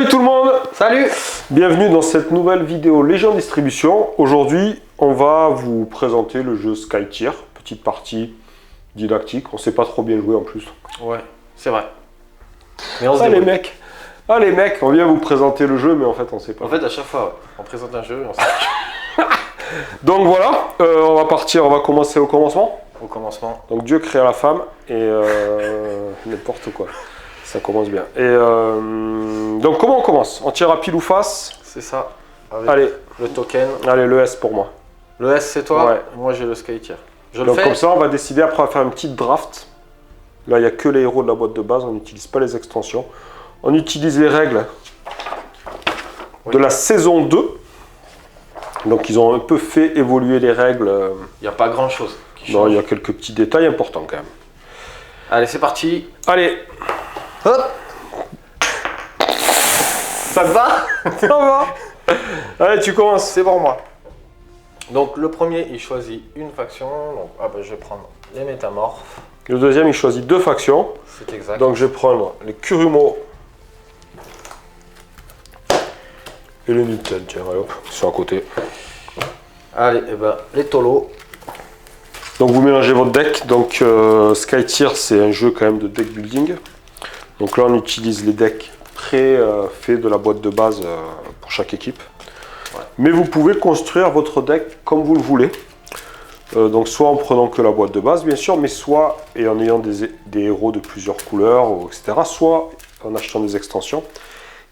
Salut tout le monde! Salut! Bienvenue dans cette nouvelle vidéo Légion Distribution. Aujourd'hui, on va vous présenter le jeu Skytier. Petite partie didactique, on sait pas trop bien jouer en plus. Ouais, c'est vrai. Mais on se les débrouille. mecs! Ah les mecs, on vient vous présenter le jeu, mais en fait on sait pas. En fait, à chaque fois, ouais, on présente un jeu et on sait Donc voilà, on va commencer au commencement. au commencement. Donc Dieu créa la femme et n'importe quoi. Ça commence bien. Et donc comment on commence? On tire à pile ou face? C'est ça. Avec Allez, le token. allez, le S pour moi. Le S, c'est toi? Ouais. Moi, j'ai le Skytier. Je le Donc fais. comme ça, on va décider, après on va faire une petite draft. Là, il n'y a que les héros de la boîte de base, on n'utilise pas les extensions. On utilise les règles de la saison 2. Donc ils ont un peu fait évoluer les règles. Il n'y a pas grand-chose qui Non, change. il y a quelques petits détails importants quand même. Allez, c'est parti. Allez, Hop! Ça te va? ça va. Allez, tu commences. C'est pour moi. Donc, le premier, il choisit une faction. Donc, je vais prendre les métamorphes. Le deuxième, il choisit deux factions. C'est exact. Donc je vais prendre les Kurumo et les Nuten. Tiens, allez, hop, ils sont à côté. Allez, les Tolo. Donc vous mélangez votre deck. Donc Skytier, c'est un jeu quand même de deck building. Donc là, on utilise les decks pré-faits de la boîte de base pour chaque équipe. Ouais. Mais vous pouvez construire votre deck comme vous le voulez. Donc soit en prenant que la boîte de base, bien sûr, mais soit et en ayant des héros de plusieurs couleurs, etc. Soit en achetant des extensions.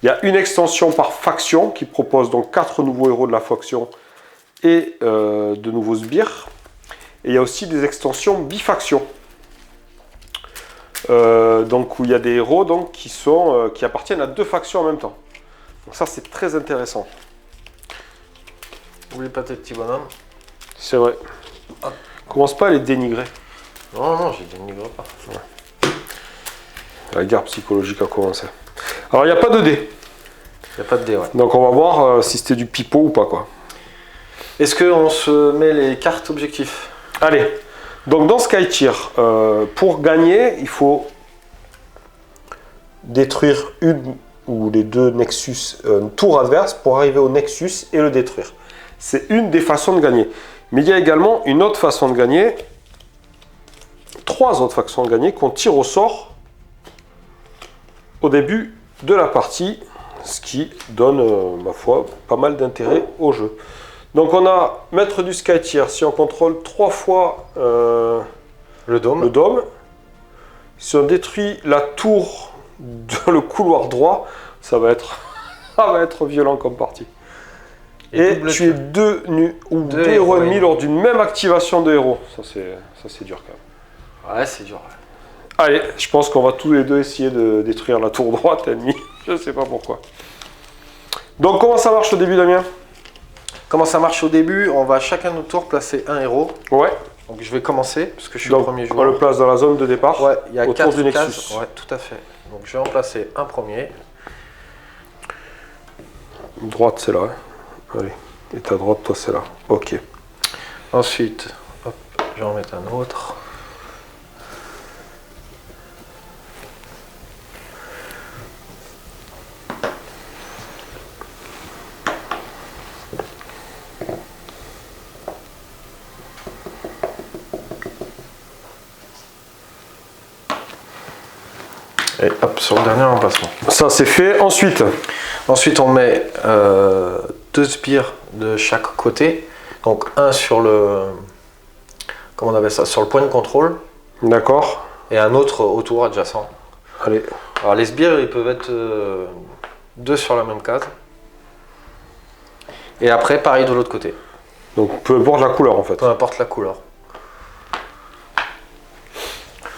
Il y a une extension par faction qui propose donc 4 nouveaux héros de la faction et de nouveaux sbires. Et il y a aussi des extensions bifaction. Donc où il y a des héros donc, qui appartiennent à deux factions en même temps. Donc ça c'est très intéressant. N'oublie pas tes petits bonhommes. C'est vrai. Commence pas à les dénigrer. Non, non, je ne dénigre pas. La guerre psychologique a commencé. Alors il n'y a pas de dés. Il n'y a pas de dé, ouais. Donc on va voir si c'était du pipeau ou pas quoi. Est-ce qu'on se met les cartes objectifs? Allez, donc dans Skytier, pour gagner, il faut détruire une ou les deux Nexus tour adverse pour arriver au Nexus et le détruire. C'est une des façons de gagner. Mais il y a également une autre façon de gagner, trois autres façons de gagner qu'on tire au sort au début de la partie, ce qui donne, ma foi, pas mal d'intérêt au jeu. Donc on a maître du Skytier, si on contrôle 3 fois Le dôme. le dôme, si on détruit la tour dans le couloir droit, ça va être violent comme partie. Et double tu es deux héros ennemis lors d'une même activation de héros. Ça c'est dur quand même. Ouais, c'est dur. Allez, je pense qu'on va tous les deux essayer de détruire la tour droite ennemie. Je sais pas pourquoi. Donc comment ça marche au début, Damien? Comment ça marche au début? On va chacun notre tour placer un héros. Ouais. Donc je vais commencer parce que je suis Donc, le premier on joueur. le place dans la zone de départ. Ouais, il y a autour 4 du Nexus. cases. Ouais, tout à fait. Donc je vais en placer un premier. Droite, c'est là. Hein. Allez. Et ta droite, toi, c'est là. Ok. Ensuite, hop, je vais en mettre un autre. Et hop, sur le dernier emplacement. Ça, c'est fait. Ensuite, Ensuite, on met 2 sbires de chaque côté. Donc un sur le, comment on appelle ça, sur le point de contrôle, d'accord. et un autre autour adjacent. Allez. Alors les sbires, ils peuvent être 2 sur la même case. Et après, pareil de l'autre côté. Donc, peu importe la couleur, en fait. Peu importe la couleur.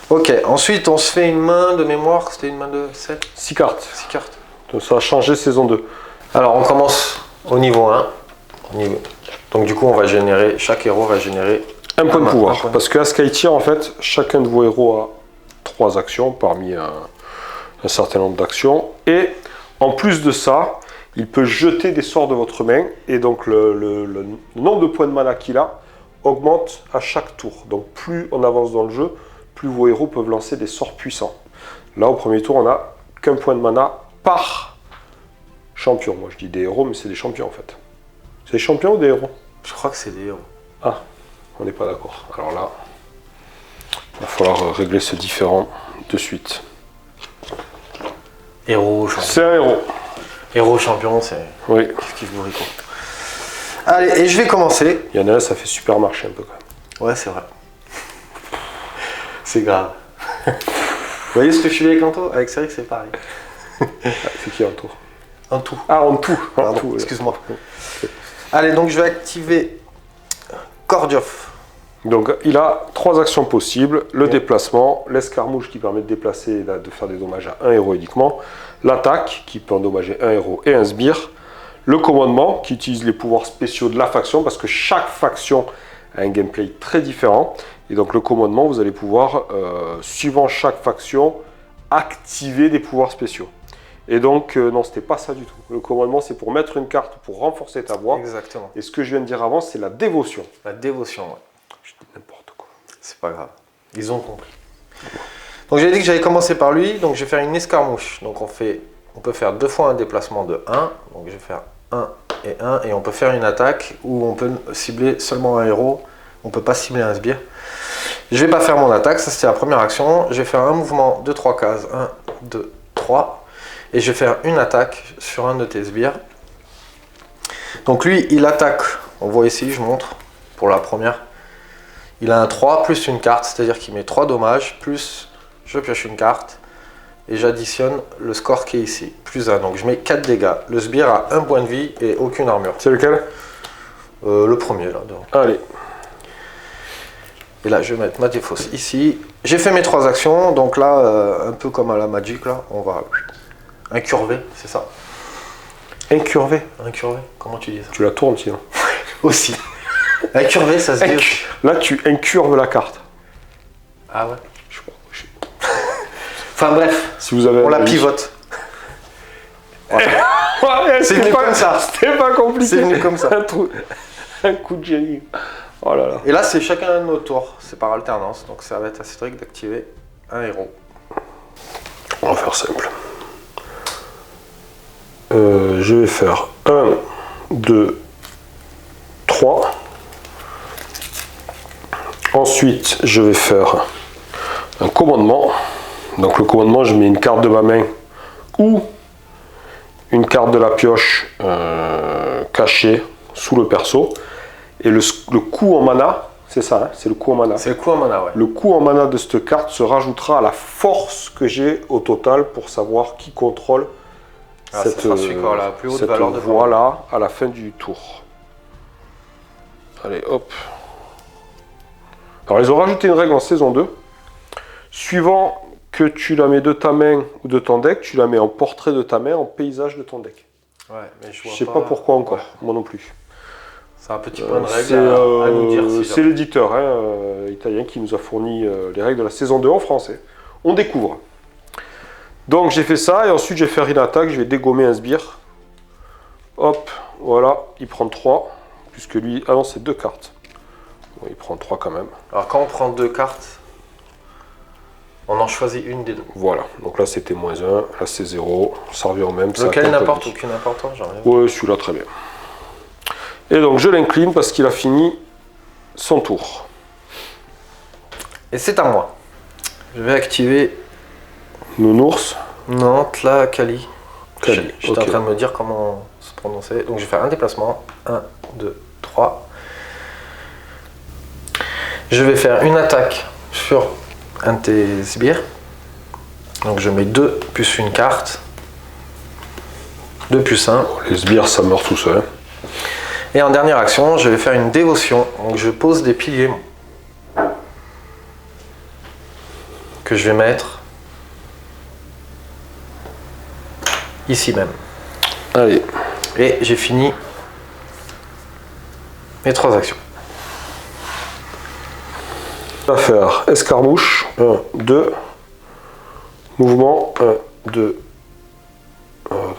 Ok, ensuite on se fait une main de mémoire, c'était une main de 7, 6 cartes. 6 cartes. Donc, ça a changé saison 2. Alors on commence au niveau 1. Donc du coup on va générer, chaque héros va générer Un point de pouvoir. point. Parce qu'à Skytier, en fait, chacun de vos héros a 3 actions parmi un certain nombre d'actions. Et en plus de ça, il peut jeter des sorts de votre main. Et donc le nombre de points de mana qu'il a augmente à chaque tour. Donc plus on avance dans le jeu, plus vos héros peuvent lancer des sorts puissants. Là, au premier tour, on n'a qu'un point de mana par champions. Moi je dis des héros, mais c'est des champions en fait. C'est des champions ou des héros? Je crois que c'est des héros. Ah, on n'est pas d'accord. Alors là, il va falloir régler ce différend de suite. Héros, champion. C'est un héros. Héros, champion, c'est... Oui. Kiff bourricot. Allez, et je vais commencer. Il y en a un, ça fait supermarché un peu quand même. Ouais, c'est vrai. C'est grave. Vous voyez ce que je suis avec Anto? Avec Cédric, c'est pareil. C'est qui en tour? En tout. Ah, en tout. Pardon, excuse-moi. Allez, donc je vais activer Kordjov. Donc il a 3 actions possibles, le déplacement, l'escarmouche qui permet de déplacer et de faire des dommages à un héros uniquement, l'attaque qui peut endommager un héros et un sbire, le commandement qui utilise les pouvoirs spéciaux de la faction parce que chaque faction a un gameplay très différent et donc le commandement vous allez pouvoir, suivant chaque faction, activer des pouvoirs spéciaux. Et donc non, c'était pas ça du tout. Le commandement c'est pour mettre une carte pour renforcer ta voix. Exactement. Et ce que je viens de dire avant c'est la dévotion. La dévotion, ouais. Je dis n'importe quoi. C'est pas grave. Ils ont compris. Donc j'ai dit que j'allais commencer par lui, donc je vais faire une escarmouche. Donc on peut faire 2 fois un déplacement de 1. Donc je vais faire 1 et 1. Et on peut faire une attaque où on peut cibler seulement un héros. On peut pas cibler un sbire. Je vais pas faire mon attaque, ça c'était la première action. Je vais faire un mouvement de 3 cases. 1, 2, 3. Et je vais faire une attaque sur un de tes sbires. Donc lui, il attaque. On voit ici, je montre pour la première. Il a un 3 plus une carte, c'est-à-dire qu'il met 3 dommages, plus je pioche une carte, et j'additionne le score qui est ici, plus 1. Donc je mets 4 dégâts. Le sbire a 1 point de vie et aucune armure. C'est lequel? Le premier, là. Donc. Allez. Et là, je vais mettre ma défausse ici. J'ai fait mes 3 actions, donc là, un peu comme à la Magic, là, on va incurver, c'est ça? Incurvé. Incurver, comment tu dis ça? Tu la tournes sinon. Aussi. Incurver, ça se dit. Là, tu incurves la carte. Ah ouais. Je sais pas. Enfin bref, Si vous avez on la pivote. Ouais, C'est venu comme ça. C'était pas compliqué. C'est venu comme ça. Un coup de génie. Oh là là. Et là, c'est chacun à notre tour. C'est par alternance. Donc ça va être à Cédric d'activer un héros. On va faire simple. Je vais faire 1, 2, 3. Ensuite, je vais faire un commandement. Donc le commandement, je mets une carte de ma main ou une carte de la pioche cachée sous le perso. Et le coût en mana, c'est ça, hein, c'est le coût en mana. C'est le coût en mana, ouais. Le coût en mana de cette carte se rajoutera à la force que j'ai au total pour savoir qui contrôle cette la plus haute valeur de voie-là à la fin du tour. Allez, hop. Alors, ils ont rajouté une règle en saison 2. Suivant que tu la mets de ta main ou de ton deck, tu la mets en portrait de ta main, en paysage de ton deck. Ouais, mais je sais pas pourquoi encore, moi non plus. C'est un petit point de règle à nous dire. C'est l'éditeur italien qui nous a fourni les règles de la saison 2 en français. On découvre. Donc j'ai fait ça et ensuite je vais faire une attaque, je vais dégommer un sbire. Hop, voilà, il prend 3. Puisque lui, ah non, c'est 2 cartes. Bon, il prend 3 quand même. Alors quand on prend 2 cartes, on en choisit une des 2. Voilà, donc là c'était -1, là c'est 0, ça revient au même. Lequel n'apporte aucune importance, j'en ai. Ouais, celui-là très bien. Et donc je l'incline parce qu'il a fini son tour. Et c'est à moi. Je vais activer Nounours. Nantes, là, Kali. Kali, J'étais en train de me dire comment se prononcer. Donc je vais faire un déplacement. 1, 2, 3. Je vais faire une attaque sur un de tes sbires. Donc je mets 2 plus une carte. 2 plus 1. Les sbires, ça meurt tout seul. Et en dernière action, je vais faire une dévotion. Donc je pose des piliers que je vais mettre ici même. Allez. Et j'ai fini mes 3 actions. On va faire escarmouche. 1, 2. Mouvement. 1, 2.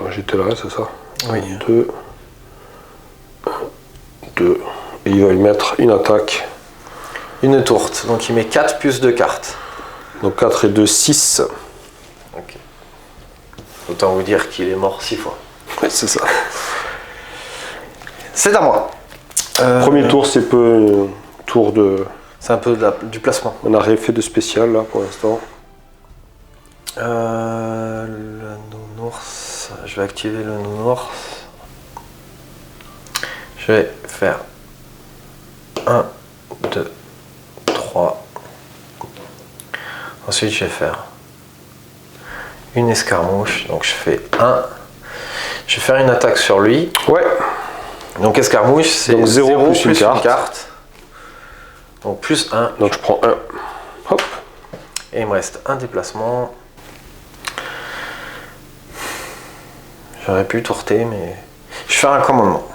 J'étais là, c'est ça? Oui. 2. 1, 2. Et il va lui mettre une attaque. Une tourte. Donc il met 4 plus 2 cartes. Donc 4 et 2, 6. Ok. Autant vous dire qu'il est mort 6 fois. Ouais, c'est ça. C'est à moi. Premier tour, c'est peu tour de... C'est un peu du placement. On n'a rien fait de spécial là pour l'instant. Le nounours. Je vais activer le nounours. Je vais faire 1, 2, 3. Ensuite, je vais faire une escarmouche. Donc, je fais 1. Je vais faire une attaque sur lui. Ouais. Donc, escarmouche, c'est 0 plus une carte. Donc, plus 1. Donc, je prends 1. Hop. Et il me reste un déplacement. J'aurais pu tourter, mais je fais un commandement.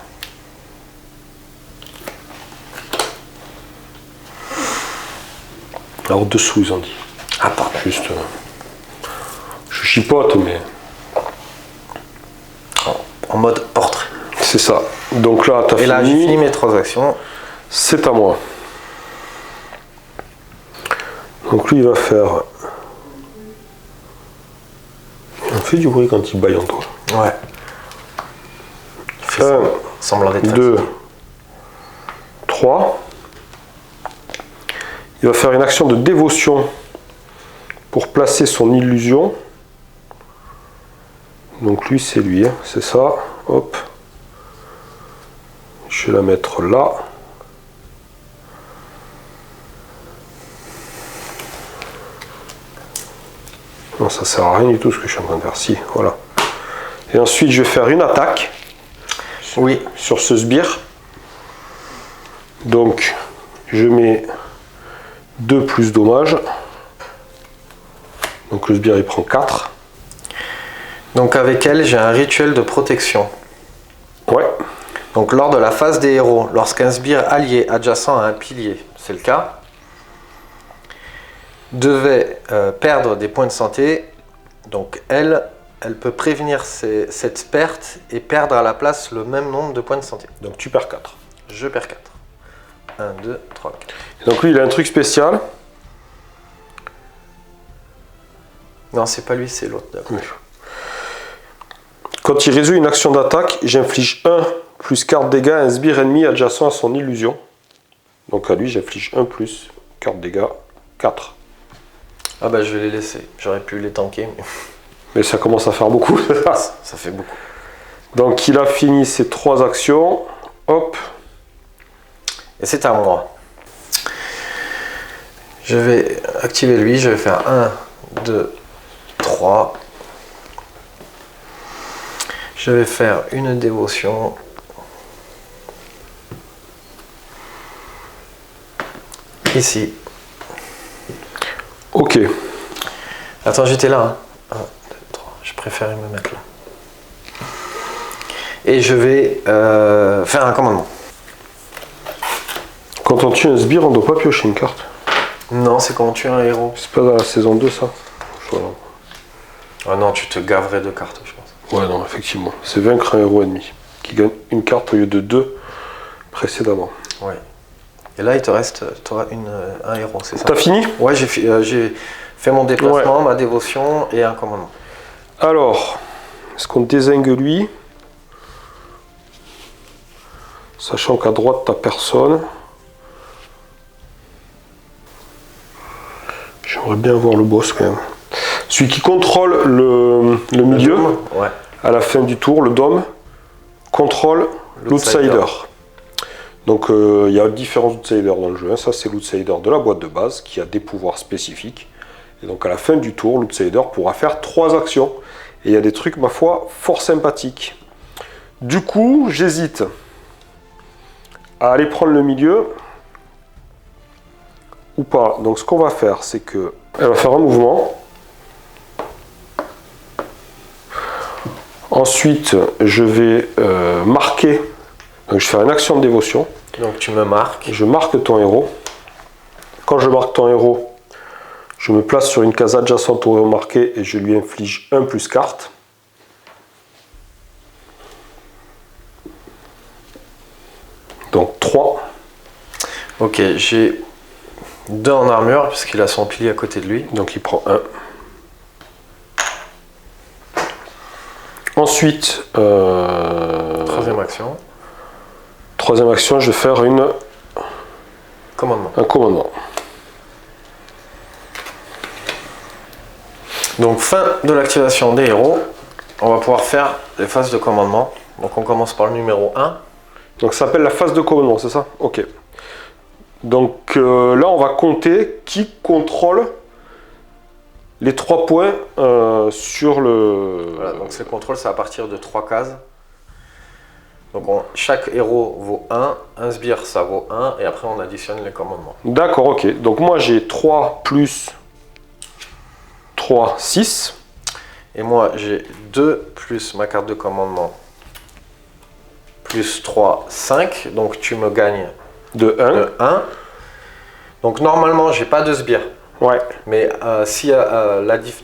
Alors, dessous, ils ont dit. Ah, pardon. Juste. Je chipote, mais. En mode portrait. C'est ça. Donc là, t'as fini. Et là, j'ai fini mes 3 actions. C'est à moi. Donc lui, il va faire. On fait du bruit quand il baille en toi. Ouais. Il fait semblant d'être 2, 3. Il va faire une action de dévotion pour placer son illusion. Donc lui, c'est lui, hein, c'est ça. Hop. Je vais la mettre là. Non, ça sert à rien du tout ce que je suis en train de faire. Si, voilà. Et ensuite, je vais faire une attaque. Oui. Sur ce sbire. Donc, je mets 2 plus dommage. Donc, le sbire, il prend 4. Donc, avec elle, j'ai un rituel de protection. Ouais. Donc, lors de la phase des héros, lorsqu'un sbire allié adjacent à un pilier, c'est le cas, devait perdre des points de santé, donc elle peut prévenir cette perte et perdre à la place le même nombre de points de santé. Donc, tu perds 4. Je perds 4. 1, 2, 3, 4. Donc, lui, il a un truc spécial. Non, c'est pas lui, c'est l'autre. Oui. Quand il résout une action d'attaque, j'inflige 1 plus carte dégâts à un sbire ennemi adjacent à son illusion. Donc, à lui, j'inflige 1 plus carte dégâts 4. Ah bah, je vais les laisser. J'aurais pu les tanker, mais ça commence à faire beaucoup. Ça fait beaucoup. Donc, il a fini ses 3 actions. Hop. Et c'est à moi. Je vais activer lui. Je vais faire 1, 2, 3. Je vais faire une dévotion. Ici. Ok. Attends, j'étais là. Hein. 1, 2, 3. Je préférais me mettre là. Et je vais faire un commandement. Quand on tue un sbire, on ne doit pas piocher une carte. Non, c'est quand on tue un héros. C'est pas dans la saison 2, ça. Voilà. Ah non, tu te gaverais de cartes, je pense. Ouais, non, effectivement. C'est vaincre un héros ennemi, qui gagne une carte au lieu de 2 précédemment. Ouais. Et là, il te reste, tu auras un héros, c'est ça? T'as fini? Ouais, j'ai fait mon déplacement, ma dévotion et un commandement. Alors, est-ce qu'on dézingue lui? Sachant qu'à droite, t'as personne. J'aimerais bien voir le boss quand même. Celui qui contrôle le milieu, ouais. À la fin du tour, le dôme, contrôle l'outsider. Donc il y a différents outsiders dans le jeu. Ça, c'est l'outsider de la boîte de base qui a des pouvoirs spécifiques. Et donc à la fin du tour, l'outsider pourra faire 3 actions. Et il y a des trucs, ma foi, fort sympathiques. Du coup, j'hésite à aller prendre le milieu ou pas. Donc ce qu'on va faire, c'est que elle va faire un mouvement. Ensuite, je vais marquer. Donc je fais une action de dévotion. Donc tu me marques. Je marque ton héros. Quand je marque ton héros, je me place sur une case adjacente au héros marqué et je lui inflige 1 plus carte. Donc 3. Ok, j'ai 2 en armure puisqu'il a son pilier à côté de lui. Donc il prend 1. Ensuite, Troisième action. troisième action, je vais faire Commandement. un commandement. Donc fin de l'activation des héros. On va pouvoir faire les phases de commandement. Donc on commence par le numéro 1. Donc ça s'appelle la phase de commandement, c'est ça? Ok. Donc là, on va compter qui contrôle les 3 points sur le... Voilà, donc ce contrôle, c'est à partir de 3 cases. Donc chaque héros vaut 1, un sbire ça vaut 1, et après on additionne les commandements. D'accord, ok. Donc moi j'ai 3 plus 3, 6. Et moi j'ai 2 plus ma carte de commandement plus 3, 5. Donc tu me gagnes De 1. de 1. Donc normalement j'ai pas de sbire. Ouais. Mais si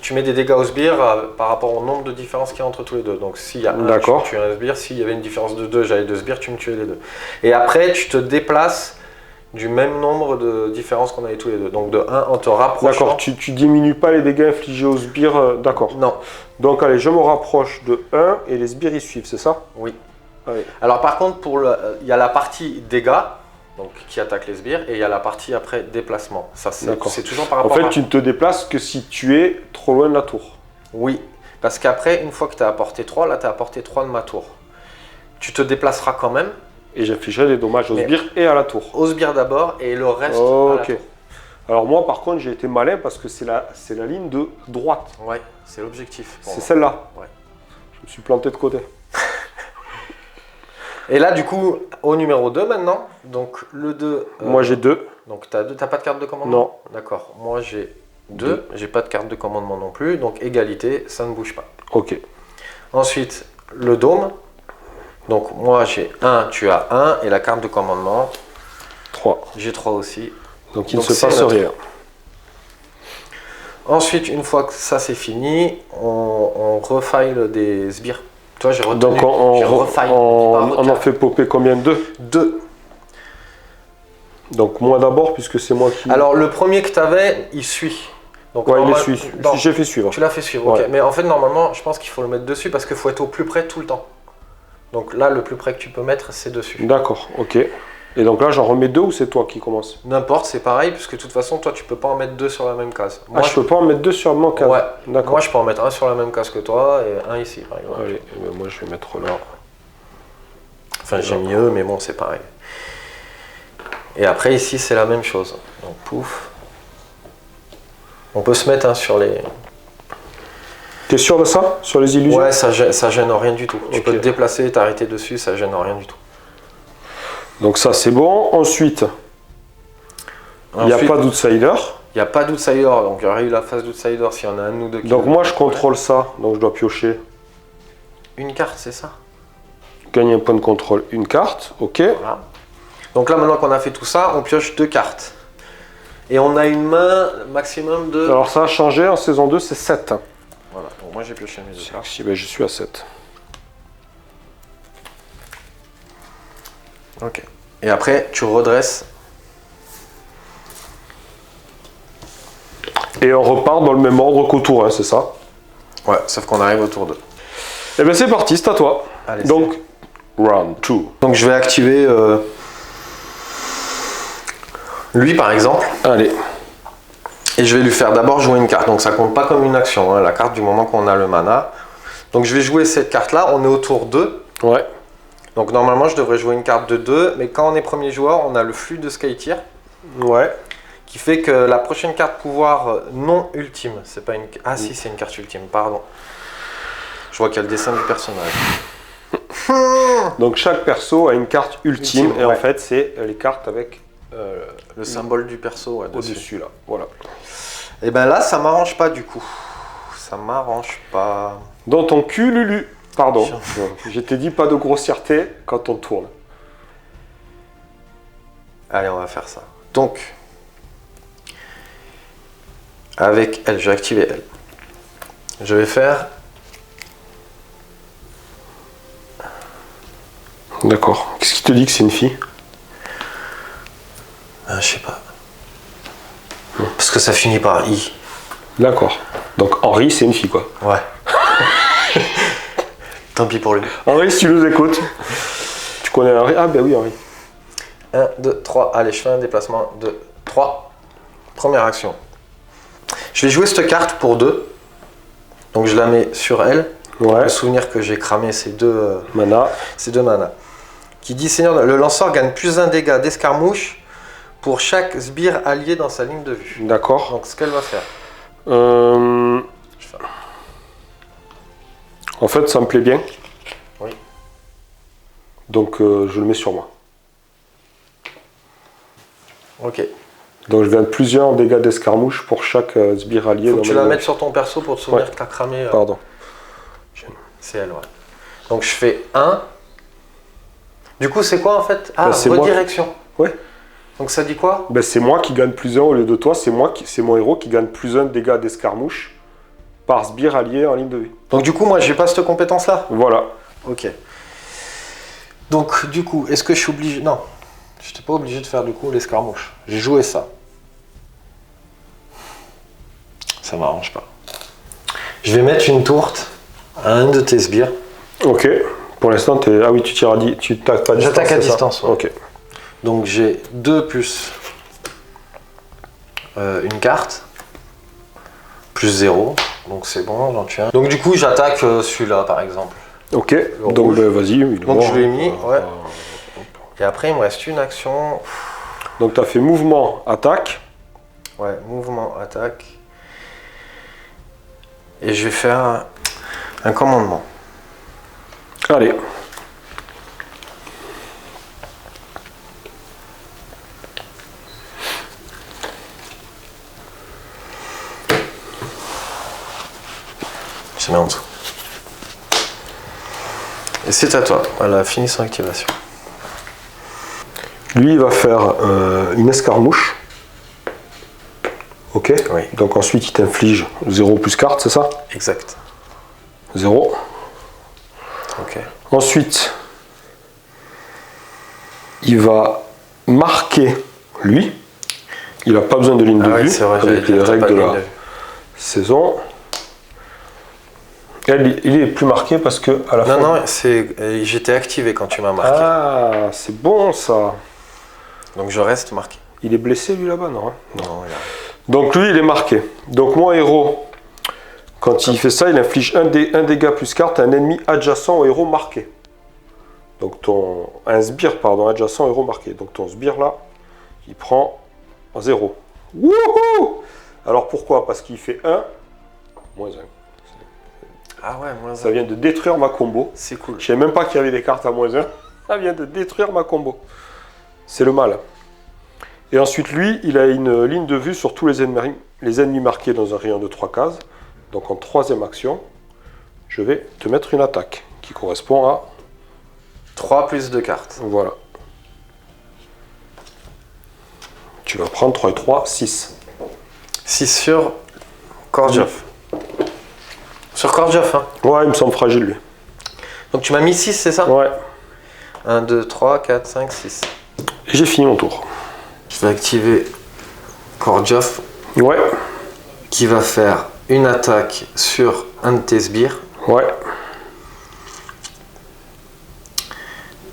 tu mets des dégâts au sbire par rapport au nombre de différences qu'il y a entre tous les deux. Donc s'il y a 1, tu me tues un sbire. S'il y avait une différence de 2, j'avais 2 sbires, tu me tuais les deux. Et après, tu te déplaces du même nombre de différences qu'on avait tous les deux. Donc de 1 en te rapprochant. D'accord, tu diminues pas les dégâts infligés aux sbires, d'accord. Non. Donc allez, je me rapproche de 1 et les sbires y suivent, c'est ça? Oui. Allez. Alors par contre, il y a la partie dégâts. Donc, qui attaque les sbires, et il y a la partie après déplacement. Ça, c'est toujours par rapport à... En fait, tu ne te déplaces que si tu es trop loin de la tour. Oui, parce qu'après, une fois que tu as apporté 3, là, tu as apporté 3 de ma tour. Tu te déplaceras quand même. Et j'infligerai des dommages aux sbires et à la tour. Aux sbires d'abord, et le reste à la tour. Alors moi, par contre, j'ai été malin parce que c'est la ligne de droite. Ouais, c'est l'objectif. C'est celle-là. Ouais. Je me suis planté de côté. Et là, du coup, au numéro 2 maintenant, donc le 2... moi j'ai 2. Donc t'as pas de carte de commandement? Non. D'accord, moi j'ai 2, j'ai pas de carte de commandement non plus, donc égalité, ça ne bouge pas. Ok. Ensuite, le dôme, donc moi j'ai 1, tu as 1, et la carte de commandement, 3. J'ai 3 aussi. Donc il ne se passe rien. Ensuite, une fois que ça c'est fini, on refile des sbires. Toi, j'ai retenu. Donc on en fait popper combien? 2? 2. Donc moi d'abord, puisque c'est moi qui... Alors le premier que tu avais, il suit. Donc, ouais, il est suit. J'ai fait suivre. Tu l'as fait suivre, ouais. Ok. Mais en fait, normalement, je pense qu'il faut le mettre dessus parce qu'il faut être au plus près tout le temps. Donc là, le plus près que tu peux mettre, c'est dessus. D'accord, ok. Et donc là, j'en remets 2 ou c'est toi qui commence? N'importe, c'est pareil, puisque de toute façon, toi, tu peux pas en mettre 2 sur la même case. Moi, je peux pas en mettre 2 sur la même case? Ouais. D'accord. Moi, je peux en mettre un sur la même case que toi et un ici, par exemple. Allez, moi, je vais mettre là. Enfin, j'ai mieux, mais bon, c'est pareil. Et après, ici, c'est la même chose. Donc, pouf. On peut se mettre sur les... T'es sûr de ça? Sur les illusions? Ouais, ça gêne rien du tout. Okay. Tu peux te déplacer, t'arrêter dessus, ça gêne rien du tout. Donc ça, c'est bon. Ensuite, il n'y a pas d'outsider. Il n'y a pas d'outsider, donc il y aurait eu la phase d'outsider s'il y en a un ou deux qui... Donc moi, je contrôle ça, donc je dois piocher. Une carte, c'est ça? Gagner un point de contrôle, une carte, ok. Voilà. Donc là, maintenant qu'on a fait tout ça, on pioche 2 cartes. Et on a une main maximum de... Alors ça a changé, en saison 2, c'est 7. Voilà, donc moi j'ai pioché mes 2 cartes. Si, ben, je suis à 7. Ok. Et après, tu redresses. Et on repart dans le même ordre qu'au tour 1, c'est ça? Ouais, sauf qu'on arrive au tour 2. Et bien c'est parti, c'est à toi. Allez, donc, round 2. Donc je vais activer lui par exemple. Allez. Et je vais lui faire d'abord jouer une carte. Donc ça compte pas comme une action, hein, la carte du moment qu'on a le mana. Donc je vais jouer cette carte-là, on est au tour 2. Ouais. Donc normalement je devrais jouer une carte de 2, mais quand on est premier joueur, on a le flux de Skytear. Ouais. Qui fait que la prochaine carte pouvoir non ultime, c'est pas une... Ah si, c'est une carte ultime, pardon. Je vois qu'il y a le dessin du personnage. Donc chaque perso a une carte ultime et ouais. en fait c'est les cartes avec le symbole du perso ouais, au-dessus là. Voilà. Et ben là ça m'arrange pas du coup. Ça m'arrange pas. Dans ton cul Lulu. Pardon. Je t'ai dit pas de grossièreté quand on tourne. Allez, on va faire ça. Donc avec elle, je vais activer elle. Je vais faire... D'accord. Qu'est-ce qui te dit que c'est une fille? Je sais pas. Parce que ça finit par I. D'accord. Donc Henri, c'est une fille quoi. Ouais. Tant pis pour lui. Henri, si tu nous écoutes. Tu connais Henri? Ah ben oui, Henri. 1, 2, 3. Allez, je fais un déplacement. 2, 3. Première action. Je vais jouer cette carte pour 2. Donc je la mets sur elle. Ouais. Me souvenir que j'ai cramé ces deux Mana. Qui dit Seigneur, le lanceur gagne plus 1 dégât d'escarmouche pour chaque sbire allié dans sa ligne de vue. D'accord. Donc ce qu'elle va faire. En fait, ça me plaît bien. Oui. Donc je le mets sur moi. Ok. Donc je gagne plusieurs dégâts d'escarmouche pour chaque sbire allié. Faut que tu la mettes sur ton perso pour te souvenir que tu as cramé. Pardon. C'est elle, ouais. Donc je fais 1. Du coup, c'est quoi en fait? Ah, c'est redirection. Ouais. Donc ça dit quoi? Ben, c'est moi qui gagne plus 1 au lieu de toi. C'est mon héros qui gagne plus 1 dégâts d'escarmouche par sbire allié en ligne de vie. Donc du coup, moi, j'ai pas cette compétence-là. Voilà. Ok. Donc du coup, est-ce que je suis obligé? Non. Je n'étais pas obligé de faire du coup l'escarmouche. J'ai joué ça. Ça m'arrange pas. Je vais mettre une tourte à un de tes sbires. Ok. Pour l'instant, ah oui, tu tires à tu t'attaques pas à distance. J'attaque à distance. Ouais. Ok. Donc j'ai 2 plus une carte, plus 0. Donc c'est bon, j'en tue un. Donc du coup, j'attaque celui-là par exemple. Ok. Donc ben, vas-y. Donc je l'ai mis, ouais. Et après, il me reste une action. Donc tu as fait mouvement, attaque. Ouais, mouvement, attaque. Et je vais faire un commandement. Allez. Je mets en dessous. Et c'est à toi. Voilà, finis son activation. Lui, il va faire une escarmouche. Ok. Oui. Donc ensuite, il t'inflige 0 plus carte, c'est ça? Exact. 0. Ok. Ensuite, il va marquer lui. Il n'a pas besoin de ligne de vue c'est vrai, avec les règles de la saison. Elle, il est plus marqué parce que à la fin. Non, j'étais activé quand tu m'as marqué. Ah, c'est bon ça. Donc je reste marqué. Il est blessé lui là-bas, non? Non, il a... Donc lui, il est marqué. Donc mon héros, quand il fait ça, il inflige un dégât plus carte à un ennemi adjacent au héros marqué. Donc un sbire, pardon, adjacent au héros marqué. Donc ton sbire là, il prend 0. Wouhou! Alors pourquoi? Parce qu'il fait 1, moins 1. Ah ouais, moins 1. Ça vient de détruire ma combo. C'est cool. Je ne savais même pas qu'il y avait des cartes à moins 1. Ça vient de détruire ma combo. C'est le mal. Et ensuite, lui, il a une ligne de vue sur tous les ennemis marqués dans un rayon de 3 cases. Donc en troisième action, je vais te mettre une attaque qui correspond à 3 plus 2 cartes. Voilà. Tu vas prendre 3 et 3, 6. 6 sur Kordjov. Sur Kordjov, hein? Ouais, il me semble fragile lui. Donc tu m'as mis 6, c'est ça? Ouais. 1, 2, 3, 4, 5, 6. Et j'ai fini mon tour. Je vais activer Kordjov. Ouais. Qui va faire une attaque sur un de tes sbires. Ouais.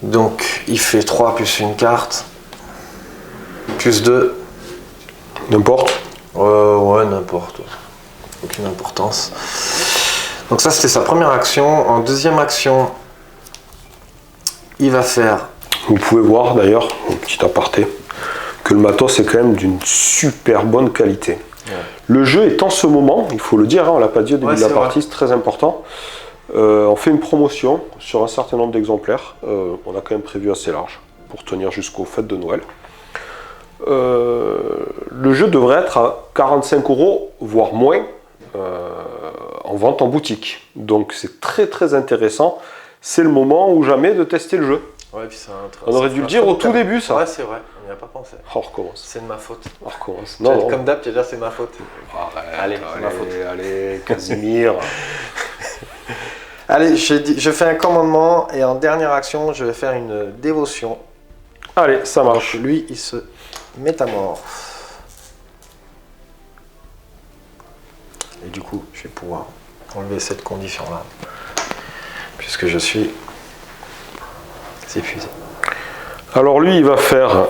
Donc il fait 3 plus une carte. Plus 2. N'importe. Ouais, n'importe. Aucune importance. Donc ça, c'était sa première action. En deuxième action, il va faire... Vous pouvez voir d'ailleurs, un petit aparté, que le matos est quand même d'une super bonne qualité. Ouais. Le jeu est en ce moment, il faut le dire, hein, on ne l'a pas dit au début de la partie, c'est très important. On fait une promotion sur un certain nombre d'exemplaires. On a quand même prévu assez large pour tenir jusqu'aux fêtes de Noël. Le jeu devrait être à 45 €, voire moins, en vente en boutique. Donc c'est très très intéressant. C'est le moment ou jamais de tester le jeu. Ouais, puis on aurait dû le dire au tout début, ça. Ouais, c'est vrai, on n'y a pas pensé. On recommence. C'est de ma faute. On recommence. Non, comme d'hab, tu vas dire c'est ma faute. Allez, c'est ma faute. Allez, Casimir. Allez, je fais un commandement et en dernière action, je vais faire une dévotion. Allez, ça marche. Donc, lui, il se métamorphe. Et du coup, je vais pouvoir enlever cette condition-là. Plus puisque je suis épuisé. Alors lui, il va faire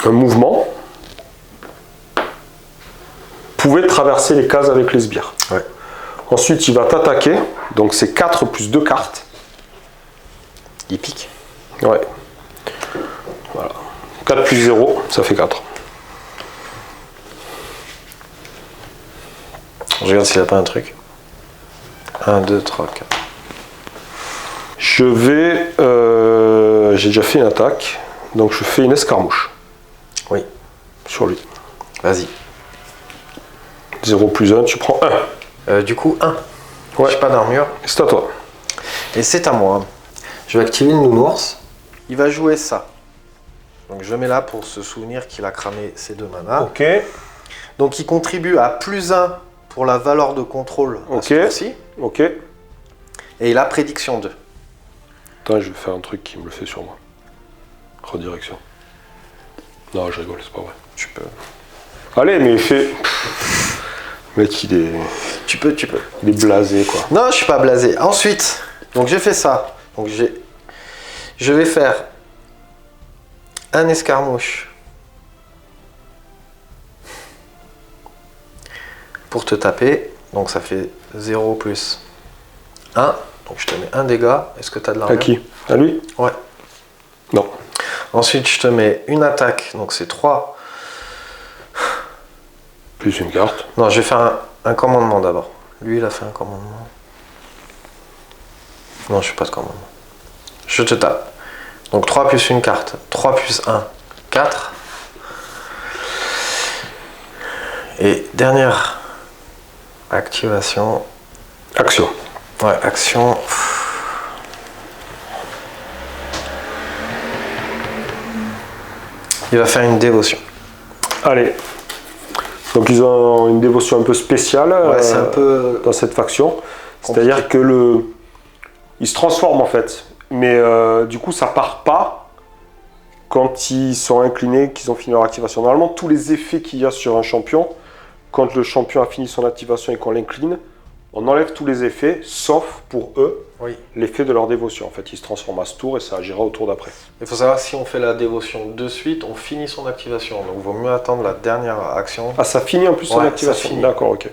un mouvement. Vous pouvez traverser les cases avec les sbires. Ouais. Ensuite, il va t'attaquer. Donc c'est 4 plus 2 cartes. Il pique. Ouais. Voilà. 4 plus 0, ça fait 4. Je regarde s'il n'a pas un truc. 1, 2, 3, 4. Je vais... j'ai déjà fait une attaque. Donc je fais une escarmouche. Oui. Sur lui. Vas-y. 0 plus 1, tu prends 1. Du coup, 1. Ouais. J'ai pas d'armure. C'est à toi. Et c'est à moi. Je vais activer le nounours. Il va jouer ça. Donc je mets là pour se souvenir qu'il a cramé ses 2 manas. Ok. Donc il contribue à plus 1 pour la valeur de contrôle à ce tour-ci. Ok. Et il a prédiction 2. Attends, je vais faire un truc qui me le fait sur moi. Redirection. Non, je rigole, c'est pas vrai. Tu peux. Allez, mais fais... Mec, il est... Tu peux. Il est blasé, quoi. Non, je suis pas blasé. Ensuite, donc j'ai fait ça. Donc je vais faire un escarmouche pour te taper. Donc ça fait 0 plus 1. Donc je te mets un dégât. Est-ce que tu as de l'armure? À qui? À lui? Ouais. Non. Ensuite, je te mets une attaque. Donc c'est 3. Plus une carte. Non, je vais faire un commandement d'abord. Lui, il a fait un commandement. Non, je fais pas de commandement. Je te tape. Donc 3 plus une carte. 3 plus 1, 4. Et dernière activation. Action. Ouais, action. Il va faire une dévotion. Allez. Donc ils ont une dévotion un peu spéciale C'est un peu dans cette faction. compliqué. C'est-à-dire que ils se transforment en fait. Mais du coup, ça part pas quand ils sont inclinés, qu'ils ont fini leur activation. Normalement, tous les effets qu'il y a sur un champion, quand le champion a fini son activation et qu'on l'incline, on enlève tous les effets, sauf pour eux, Oui. l'effet de leur dévotion. En fait, ils se transforment à ce tour et ça agira au tour d'après. Il faut savoir, si on fait la dévotion de suite, on finit son activation. Donc il vaut mieux attendre la dernière action. Ah, ça finit en plus son Ouais, activation. ça finit. D'accord, ok.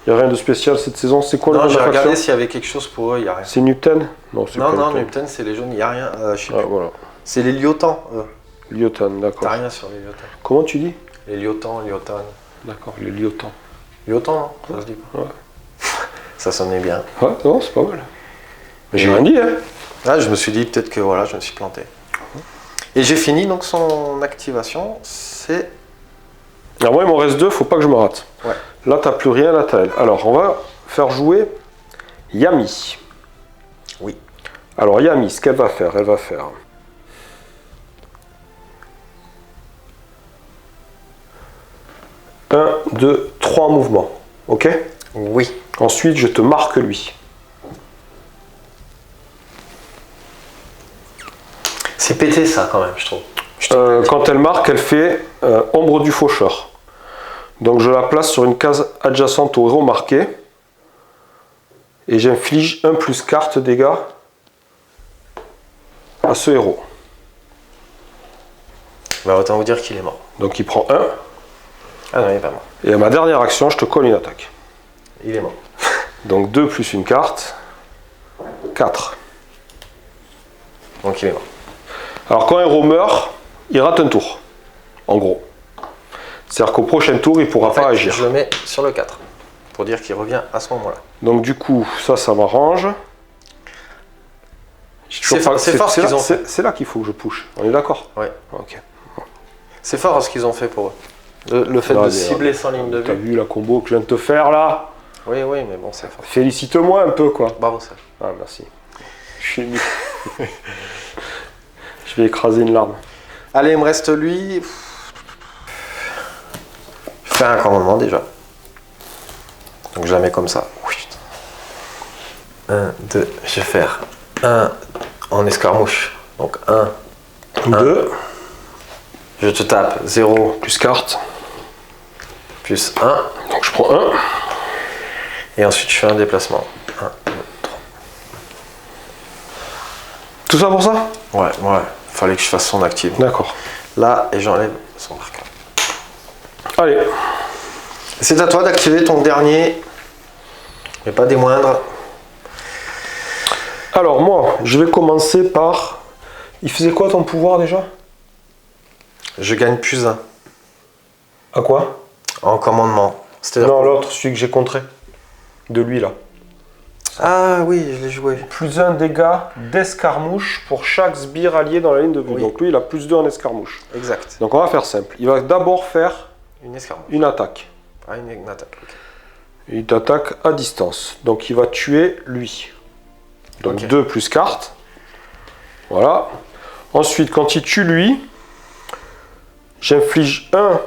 Il n'y a rien de spécial cette saison. C'est quoi Non, le nom j'ai de la regardé faction? s'il y avait quelque chose pour eux, il n'y a rien. C'est Newton? Non, c'est Non, pas non, Newton. Nupten, c'est les jaunes, il n'y a rien. Je sais Ah, plus. voilà. C'est les liotans, eux. Lyotan, T'as d'accord. rien sur les liotans. Comment tu dis? Les liotans, liotan. D'accord, les Lyotans. Liotan, non? Ça se dit pas. Ouais. Ça sonnait bien. Ouais, non, c'est pas mal. Mais j'ai rien dit, hein. Là, je me suis dit peut-être que voilà, je me suis planté. Et j'ai fini donc son activation. C'est. Alors moi, il m'en reste 2, faut pas que je me rate. Ouais. Là, t'as plus rien, là, t'as elle. Alors, on va faire jouer Yami. Oui. Alors, Yami, ce qu'elle va faire, elle va faire... 1, 2, 3 mouvements. Ok? Oui. Ensuite, je te marque lui. C'est pété ça quand même, je trouve. Quand elle marque, elle fait ombre du faucheur. Donc je la place sur une case adjacente au héros marqué. Et j'inflige 1 plus carte dégâts à ce héros. Bah autant vous dire qu'il est mort. Donc il prend 1. Ah non, il est pas mort. Et à ma dernière action, je te colle une attaque. Il est mort. Donc 2 plus une carte. 4. Donc il est mort. Alors quand un héros meurt, il rate un tour. En gros. C'est-à-dire qu'au prochain tour, il ne pourra En fait, pas agir. je le mets sur le 4. Pour dire qu'il revient à ce moment-là. Donc du coup, ça m'arrange. C'est fort ce qu'ils ont fait. C'est là qu'il faut que je push. On est d'accord? Ouais. Ok. C'est fort ce qu'ils ont fait pour eux. Le fait de cibler sans ligne de T'as vue. vu la combo que je viens de te faire là? Oui, oui, mais bon, c'est fort. Félicite-moi un peu quoi. Bravo ça. Ah merci. Je suis nul. Je vais écraser une larme. Allez, il me reste lui. Je fais un commandement déjà. Donc je la mets comme ça. 1, 2, je vais faire 1 en escarmouche. Donc 1, 2. je te tape 0 Plus carte. plus 1. Donc je prends 1. Et ensuite je fais un déplacement. 1, Tout ça pour ça? Ouais, fallait que je fasse son active. D'accord. Là, et j'enlève son marqueur. Allez. C'est à toi d'activer ton dernier, mais pas des moindres. Alors moi, je vais commencer par... Il faisait quoi ton pouvoir déjà? Je gagne +1 À quoi? en commandement. Non, l'autre, celui que j'ai contré. De lui là. Ah oui, je l'ai joué. +1 dégâts d'escarmouche pour chaque sbire allié dans la ligne de vue. Oui. Donc lui, il a +2 en escarmouche. Exact. Donc on va faire simple. Il va d'abord faire Une escarmouche. une attaque. Ah, une attaque. Ok. Il t'attaque à distance. Donc il va tuer lui. Donc Ok. 2 plus carte. Voilà. Ensuite, quand il tue lui, j'inflige 1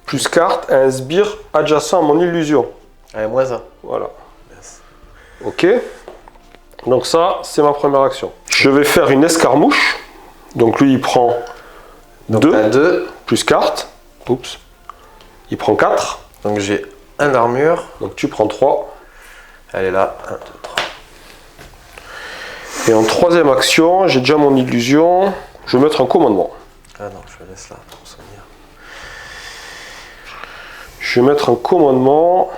plus carte à un sbire adjacent à mon illusion. Allez, -1. Voilà. Yes. Ok. Donc ça, c'est ma première action. Je vais faire une escarmouche. Donc lui, il prend Donc 2 à 2. plus carte. Oups. Il prend 4. Donc j'ai 1 d'armure. Donc tu prends 3. Elle est là. 1, 2, 3. Et en troisième action, j'ai déjà mon illusion. Je vais mettre un commandement. Ah non, je le laisse là pour me souvenir. Je vais mettre un commandement.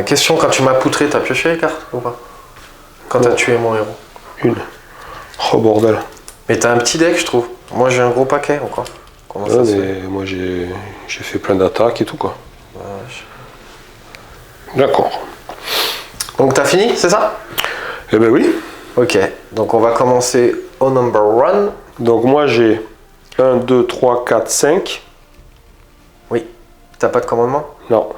Question, quand tu m'as poutré, t'as pioché les cartes ou pas? Quand t'as tué mon héros. Une. Oh bordel. Mais t'as un petit deck, je trouve. Moi j'ai un gros paquet encore. Comment ça Ouais, se fait? mais moi j'ai fait plein d'attaques et tout quoi. Ouais, D'accord. Donc t'as fini, c'est ça? Eh ben oui. Ok, donc on va commencer au number 1. Donc moi j'ai 1, 2, 3, 4, 5. Oui. T'as pas de commandement? Non.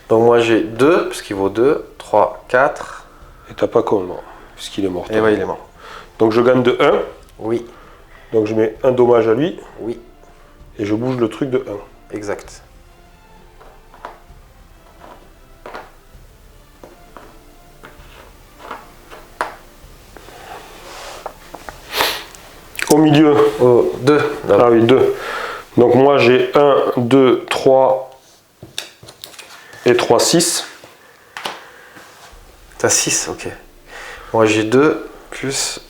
Donc moi j'ai 2, puisqu'il vaut 2, 3, 4. Et t'as pas commandement, puisqu'il est mort. Et ouais, il est mort. Donc je gagne de 1. Oui, Donc je mets un dommage à lui. oui, Et je bouge le truc de 1. exact. Au milieu. Oh, 2. Ah oui, 2. Donc moi j'ai 1, 2, 3 et 3, 6. T'as 6, ok. Moi j'ai 2 plus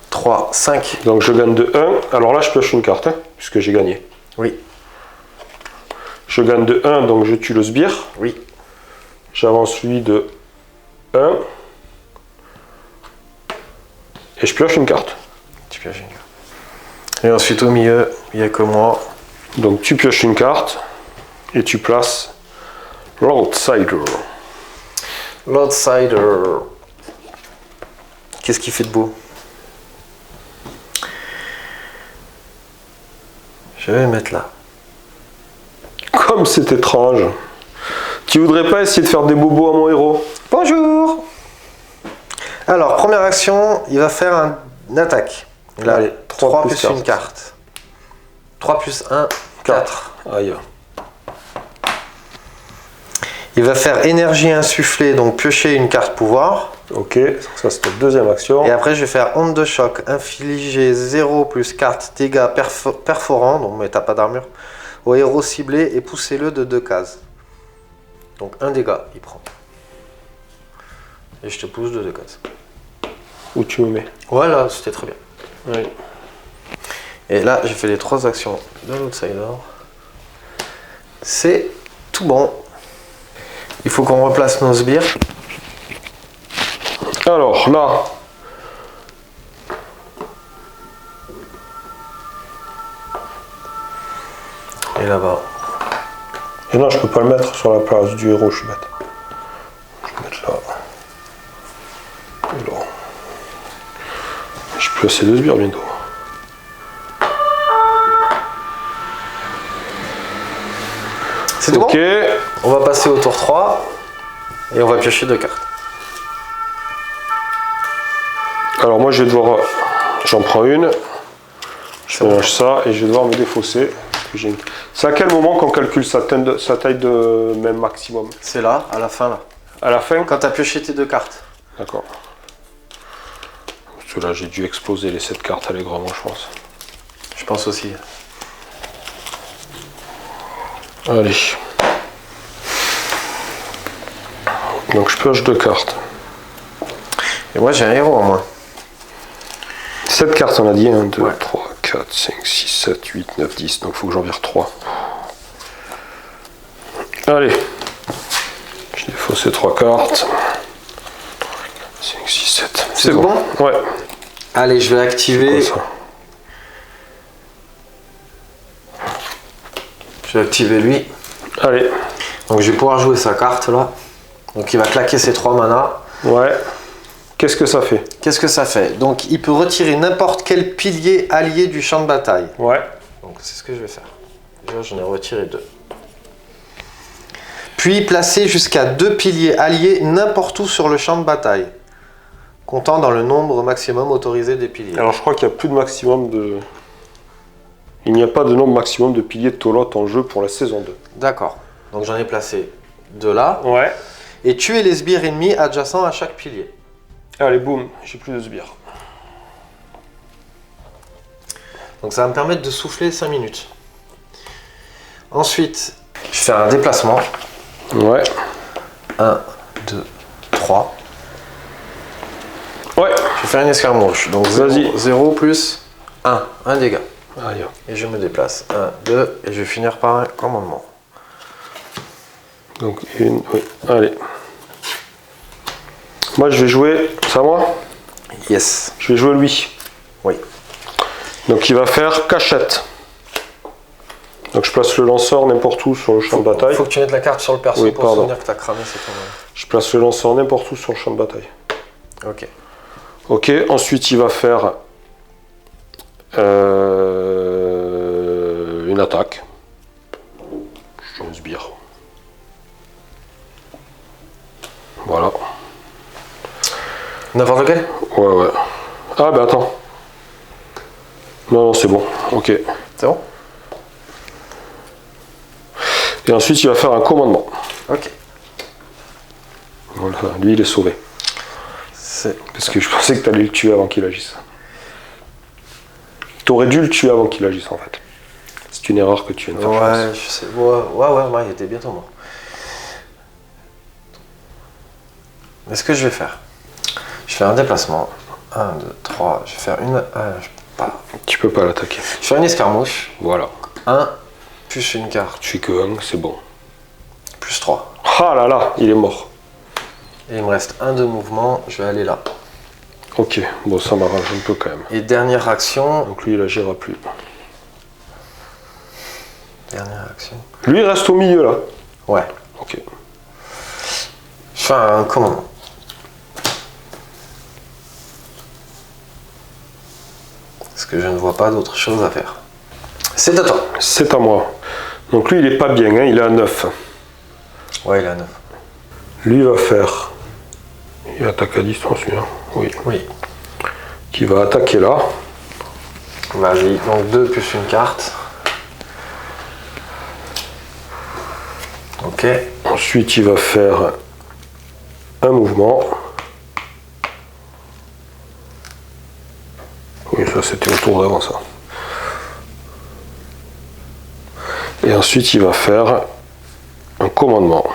3, 5. Donc je gagne de 1. Alors là je pioche une carte, hein, puisque j'ai gagné. Oui, Je gagne de 1, donc je tue le sbire. oui. J'avance lui de 1. Et je pioche une carte. Tu pioches une carte. Et ensuite au milieu, il n'y a que moi. Donc tu pioches une carte et tu places l'outsider. L'outsider. Qu'est-ce qu'il fait de beau? Je vais le mettre là. Comme c'est étrange. Tu voudrais pas essayer de faire des bobos à mon héros? Bonjour. Alors, première action, il va faire une attaque. Il a Allez, 3 plus plus carte. une carte. 3 plus 1, 4. Aïe. Il va faire énergie insufflée, donc piocher une carte pouvoir. Ok, ça c'était la deuxième action. Et après, je vais faire onde de choc, infliger 0 plus carte dégâts perforants, donc mais t'as pas d'armure, au héros ciblé et poussez-le de 2 cases. Donc un dégât, il prend. Et je te pousse de 2 cases. Où tu me mets? Voilà, c'était très bien. Oui. Et là, j'ai fait les 3 actions de l'outsider. C'est tout bon. Il faut qu'on replace nos sbires. Alors là, Et là-bas. et non, je peux pas le mettre sur la place du héros, je suis bête. Je vais mettre là. Et là. Je peux placer 2 sbires bientôt. C'est tout Ok. bon. On va passer au tour 3. Et on va piocher 2 cartes. Alors moi je vais devoir. J'en prends une. Je mélange ça et je vais devoir me défausser. C'est à quel moment qu'on calcule sa taille de même maximum? C'est là, à la fin là. À la fin? Quand tu as pioché tes 2 cartes. D'accord. Parce que là j'ai dû exploser les 7 cartes allègrement, je pense. Je pense aussi. Allez. Donc je pioche 2 cartes. Et moi j'ai un héros en moins. 7 cartes on a dit. 1, 2, Ouais. 3, 4, 5, 6, 7, 8, 9, 10. Donc il faut que j'en vire 3. Allez. Je défausse ces 3 cartes. 5, 6, 7. C'est bon? Ouais. Allez, je vais activer. C'est quoi, ça? Je vais activer lui. Allez. Donc je vais pouvoir jouer sa carte là. Donc il va claquer ses 3 manas. Ouais. Qu'est-ce que ça fait? Qu'est-ce que ça fait? Donc il peut retirer n'importe quel pilier allié du champ de bataille. Ouais. Donc c'est ce que je vais faire. Déjà j'en ai retiré 2. Puis placer jusqu'à 2 piliers alliés n'importe où sur le champ de bataille, comptant dans le nombre maximum autorisé des piliers. Alors je crois qu'il n'y a plus de maximum de... Il n'y a pas de nombre maximum de piliers de Tolot en jeu pour la saison 2. D'accord. Donc j'en ai placé 2 là. Ouais. Et tuer les sbires ennemis adjacents à chaque pilier. Allez, boum, j'ai plus de sbires. Donc ça va me permettre de souffler 5 minutes. Ensuite, je fais un déplacement. Ouais. 1, 2, 3. Ouais. Je vais faire une escarmouche. Donc Vas-y. 0 plus 1. 1 dégât. Aïe. Et je me déplace. 1, 2. Et je vais finir par un commandement. Donc une, oui. Allez. Moi je vais jouer... C'est à moi? Yes. Je vais jouer lui. Oui. Donc il va faire cachette. Donc je place le lanceur n'importe où sur le champ de bataille. Faut que tu mettes la carte sur le perso Oui, pour pardon. se souvenir que tu as cramé cette fois. Je place le lanceur n'importe où sur le champ de bataille. Ok. Ok, ensuite il va faire une attaque. Je un sbire. Voilà. N'importe lequel? Ouais, ouais. Ah bah attends. Non, non, c'est bon. Ok. C'est bon? Et ensuite il va faire un commandement. Ok. Voilà, lui il est sauvé. Parce que je pensais que tu allais le tuer avant qu'il agisse. Tu aurais dû le tuer avant qu'il agisse en fait. C'est une erreur que tu viens de faire. Ouais, je sais. Ouais, il était bientôt mort. Mais ce que je vais faire, je fais un déplacement. 1, 2, 3. Je vais faire une. Tu peux pas l'attaquer. Je vais faire une escarmouche. Voilà. 1 plus une carte. Je suis que 1, c'est bon. Plus 3. Ah là là, il est mort. Et il me reste 1 de mouvement. Je vais aller là. Ok, bon ça m'arrange un peu quand même. Et dernière action. Donc lui il agira plus. Dernière action. Lui il reste au milieu là. Ouais. Ok. Je fais un commandement. Parce que je ne vois pas d'autre chose à faire. C'est à toi. C'est à moi. Donc lui il est pas bien, hein, il est à 9. Ouais, il est à 9. Lui va faire... Il attaque à distance lui, hein. Oui. Oui. Qui va attaquer là. Vas-y, donc 2 plus une carte. Ok. Ensuite il va faire un mouvement. Oui, ça c'était au tour d'avant ça. Et ensuite il va faire un commandement.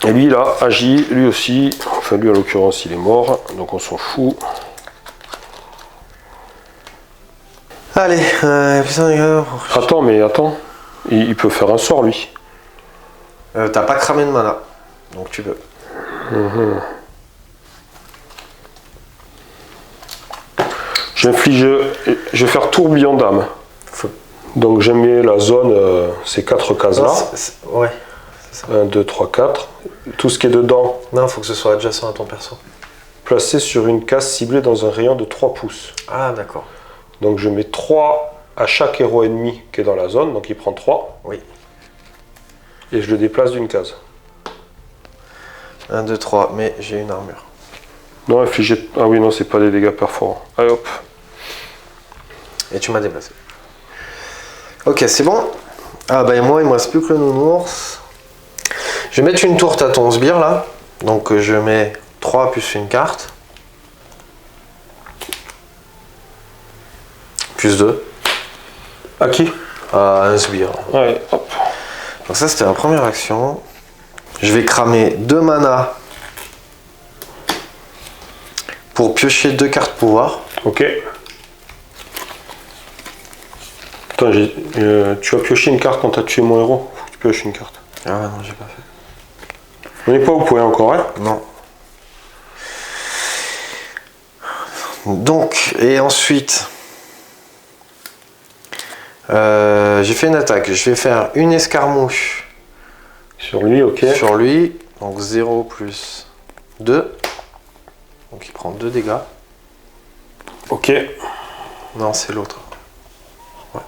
Et lui là, agit, lui aussi, enfin lui en l'occurrence il est mort, donc on s'en fout. Allez, Attends, mais attends, il peut faire un sort lui. t'as pas cramé de mana, donc tu peux. J'inflige, je vais faire tourbillon d'âme. Donc j'ai mis la zone, ces 4 cases là. Ouais. 1, 2, 3, 4. Tout ce qui est dedans, Non, faut que ce soit adjacent à ton perso. placé sur une case ciblée dans un rayon de 3 pouces. Ah, d'accord. Donc je mets 3 à chaque héros ennemi qui est dans la zone, donc il prend 3. Oui. Et je le déplace d'une case. 1, 2, 3, mais j'ai une armure. Non, infliger... Ah oui, non, c'est pas des dégâts perforants. Allez hop. Et tu m'as déplacé. Ok, c'est bon. Ah bah et moi, il me reste plus que le nounours. Je vais mettre une tourte à ton sbire là. Donc je mets 3 plus une carte. Plus 2. À qui? À un sbire. Allez, hop. Donc ça c'était la première action. Je vais cramer 2 mana pour piocher 2 cartes pouvoir. Ok. Attends, tu as pioché une carte quand tu as tué mon héros. Faut que tu pioches une carte. Ah non, j'ai pas fait. On n'est pas au point encore, hein? Non. Donc, et ensuite, j'ai fait une attaque. Je vais faire une escarmouche Sur lui, ok. sur lui. Donc 0 plus 2. Donc il prend 2 dégâts. Ok. Non, c'est l'autre. Ouais.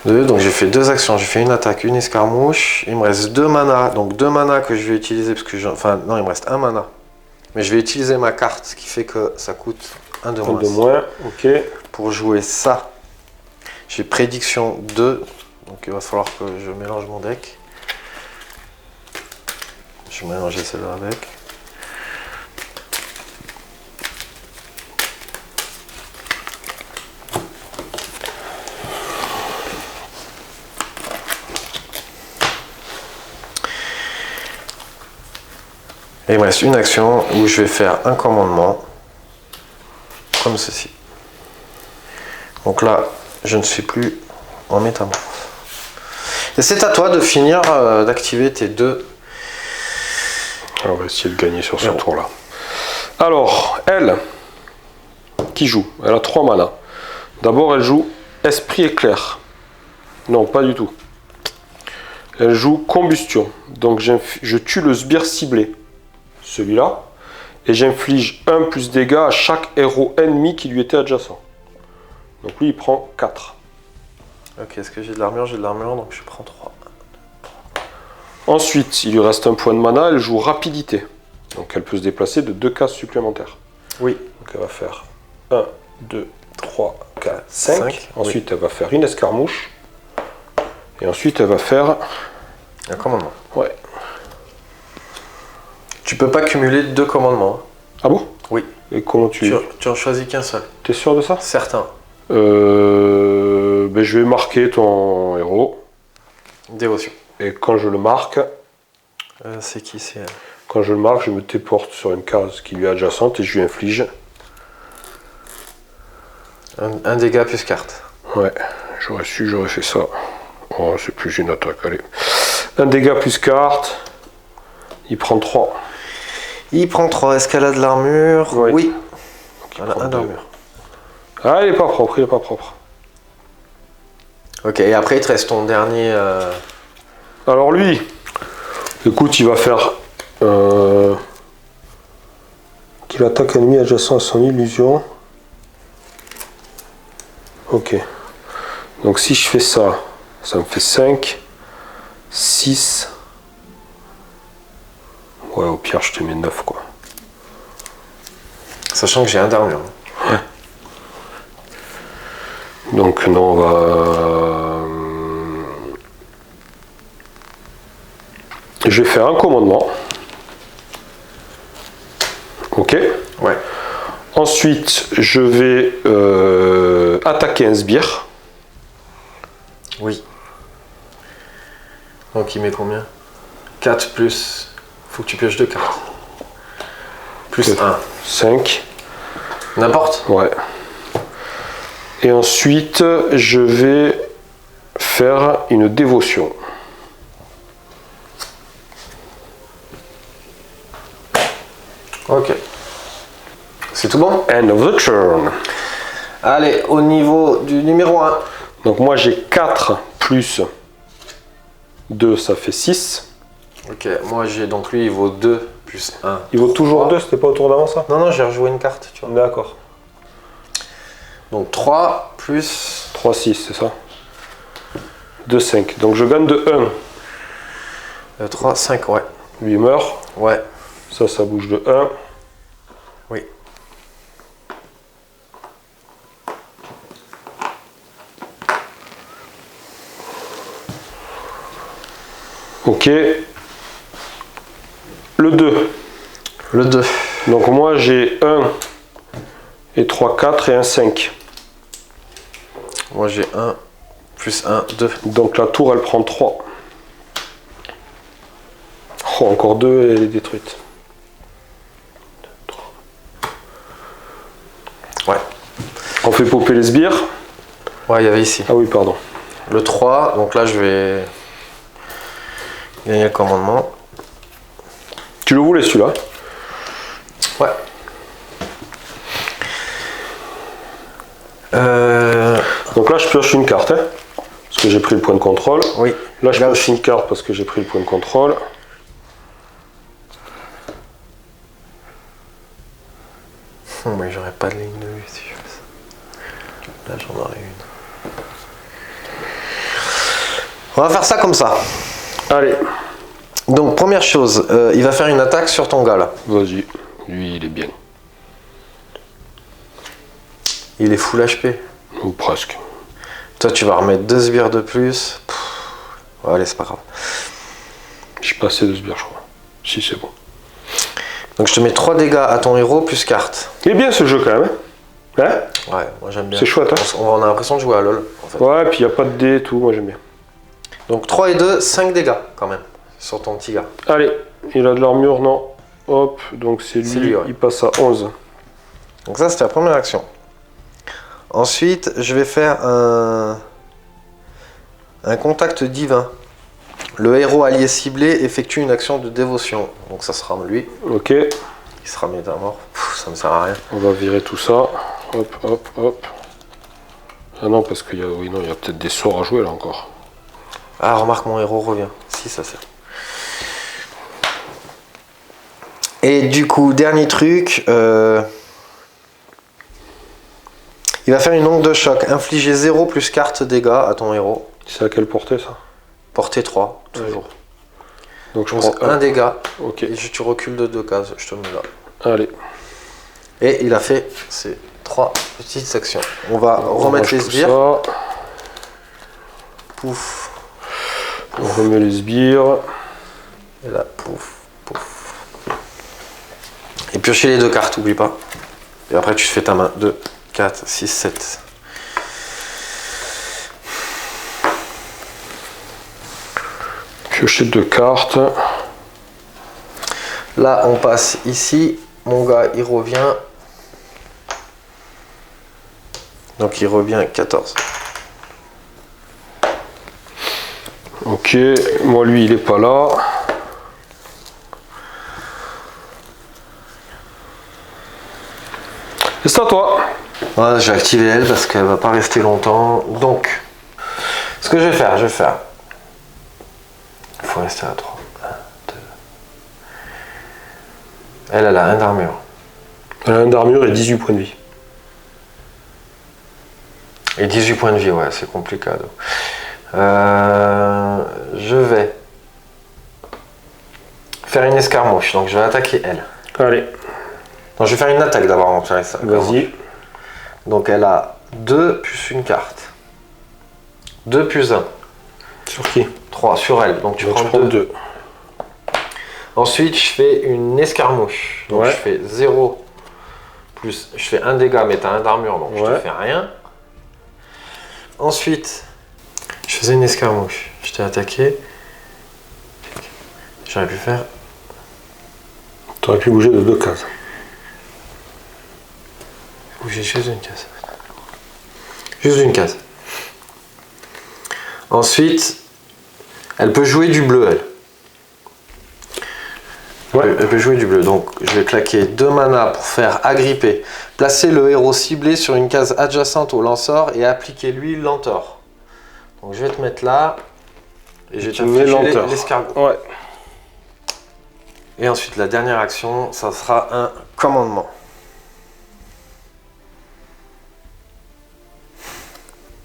2, donc j'ai fait 2 actions. J'ai fait une attaque, une escarmouche. Il me reste 2 mana. Donc 2 mana que je vais utiliser parce que enfin non, il me reste 1 mana. Mais je vais utiliser ma carte, ce qui fait que ça coûte 1 de moins. 1 de moins, ok. Pour jouer ça, j'ai prédiction 2. Donc il va falloir que je mélange mon deck. Je vais mélanger celle-là avec. Et il me reste une action où je vais faire un commandement, comme ceci. Donc là, je ne suis plus en métamorphe. Et c'est à toi de finir d'activer tes 2. Alors, on va essayer de gagner sur ce tour-là. Alors, elle, qui joue? Elle a 3 mana. D'abord, elle joue Esprit éclair. Non, pas du tout. Elle joue Combustion. Donc, je tue le sbire ciblé. Celui-là. Et j'inflige 1 plus dégâts à chaque héros ennemi qui lui était adjacent. Donc lui, il prend 4. Ok, est-ce que j'ai de l'armure? J'ai de l'armure, donc je prends 3. Ensuite, il lui reste un point de mana. Elle joue Rapidité. Donc elle peut se déplacer de 2 cases supplémentaires. Oui. Donc elle va faire 1, 2, 3, 4, 5. Ensuite, oui. elle va faire une escarmouche. Et ensuite, elle va faire... Un commandement. Ouais. Tu peux pas cumuler 2 commandements. Ah bon? Oui. Et comment tu en choisis qu'un seul. T'es sûr de ça? Certain. Ben, je vais marquer ton héros. Dévotion. Et quand je le marque, c'est qui? C'est elle. Quand je le marque, je me téléporte sur une case qui lui est adjacente et je lui inflige. Un dégât plus carte. Ouais, j'aurais su, j'aurais fait ça. Oh, c'est plus une attaque, allez. Un dégât plus carte. Il prend 3. Il prend 3. Est-ce qu'elle a de l'armure? Oui. Elle a 1 d'armure. Ah, il est pas propre, il est pas propre. Ok, et après il te reste ton dernier... Alors lui, écoute, il va faire... qu'il attaque ennemi adjacent à son illusion. Ok. Donc si je fais ça, ça me fait 5, 6... Ouais, au pire, je te mets 9, quoi. Sachant que j'ai 1 d'armure. Ouais. Donc, non, on va... Je vais faire un commandement. Ok. Ouais. Ensuite, je vais attaquer un sbire. Oui. Donc, il met combien? 4 plus... Faut que tu pioches 2 cartes. Plus 1. 5. N'importe. Ouais. Et ensuite, je vais faire une dévotion. Ok. C'est tout bon? End of the turn. Allez, au niveau du numéro 1. Donc moi j'ai 4 plus 2, ça fait 6. Ok, moi j'ai donc lui il vaut 2 plus 1. Il vaut toujours 2, c'était pas au tour d'avant ça? Non, non, j'ai rejoué une carte, tu vois. D'accord. Donc 3 plus... 3, 6, c'est ça? 2, 5. Donc je gagne de 1. 3, 5, ouais. Lui il meurt. Ouais. Ça bouge de 1. Oui. Ok. Le 2. Le 2. Donc moi j'ai 1 et 3, 4 et un 5. Moi j'ai 1 plus 1, 2. Donc la tour elle prend 3. Oh, encore 2 et elle est détruite. fait popper les sbires. Ouais, il y avait ici. Ah oui, pardon. Le 3, donc là je vais gagner le commandement. Tu le voulais celui-là? Ouais. Donc là, je pioche une carte, hein, parce que j'ai pris le point de contrôle. Oui. Là, je pioche une carte parce que j'ai pris le point de contrôle. Mais j'aurais pas de ligne de vue si je fais ça. Là, j'en aurais une. On va faire ça comme ça. Allez. Donc, première chose, il va faire une attaque sur ton gars là. Vas-y. Lui, il est bien. Il est full HP. Ou presque. Toi, tu vas remettre 2 sbires de plus. Ouais, allez, c'est pas grave. J'ai pas assez de sbires, je crois. Si, c'est bon. Donc, je te mets 3 dégâts à ton héros plus carte. Il est bien ce jeu quand même. Hein? Ouais, moi j'aime bien. C'est chouette, hein? On a l'impression de jouer à LoL. En fait. Ouais, puis il n'y a pas de dés et tout. Moi, j'aime bien. Donc, 3 et 2, 5 dégâts quand même. Sur ton petit gars. Allez. Il a de l'armure, non? Hop. Donc, c'est lui. Ouais. Il passe à 11. Donc, ça, c'était la première action. Ensuite, je vais faire un contact divin. Le héros allié ciblé effectue une action de dévotion. Donc ça sera lui. Ok. Il sera métamorphe. Ça me sert à rien. On va virer tout ça. Hop, hop, hop. Ah non, parce qu'il y a, oui, non, il y a peut-être des sorts à jouer là encore. Ah, remarque, mon héros revient. Si, ça sert. Et du coup, dernier truc. Il va faire une onde de choc. Infliger 0 plus carte dégâts à ton héros. C'est à quelle portée ça? Portée 3, toujours. Ouais. Donc je Donc prends un dégât. Ok. Et tu recules de 2 cases. Je te mets là. Allez. Et il a fait ces 3 petites actions. On va remettre les sbires. Ça. Pouf. On remet les sbires. Et là, pouf, pouf. Et piocher les 2 cartes, oublie pas. Et après, tu fais ta main. 2, 4, 6, 7. Piocher 2 cartes. Là, on passe ici. Mon gars, il revient. Donc, il revient 14. Ok. Moi, lui, il est pas là. Et c'est à toi. Voilà, j'ai activé elle parce qu'elle va pas rester longtemps. Donc, ce que je vais faire, il faut rester à 3. 1, 2. Elle a 1 d'armure. Elle a 1 d'armure et 18 points de vie. Et 18 points de vie, ouais, c'est compliqué. Je vais faire une escarmouche, donc je vais attaquer elle. Allez. Non, je vais faire une attaque d'abord avant de faire ça. Vas-y. Donc elle a 2 plus une carte. 2 plus 1. Sur qui? 3 sur elle, donc tu Donc, prends je prends 2. 2. Ensuite, je fais une escarmouche. Donc Ouais. je fais 0 plus. Je fais 1 dégât, mais t'as 1 d'armure, donc je te fais rien. Ensuite, je faisais une escarmouche. Je t'ai attaqué. J'aurais pu faire. Tu aurais pu bouger de 2 cases. Bouger juste une case. Juste une case. Ensuite, elle peut jouer du bleu, elle. Ouais. Elle peut jouer du bleu. Donc, je vais claquer 2 mana pour faire agripper. Placer le héros ciblé sur une case adjacente au lanceur et appliquer lui lenteur. Donc, je vais te mettre là. Et je vais t'afficher l'escargot. Ouais. Et ensuite, la dernière action, ça sera un commandement.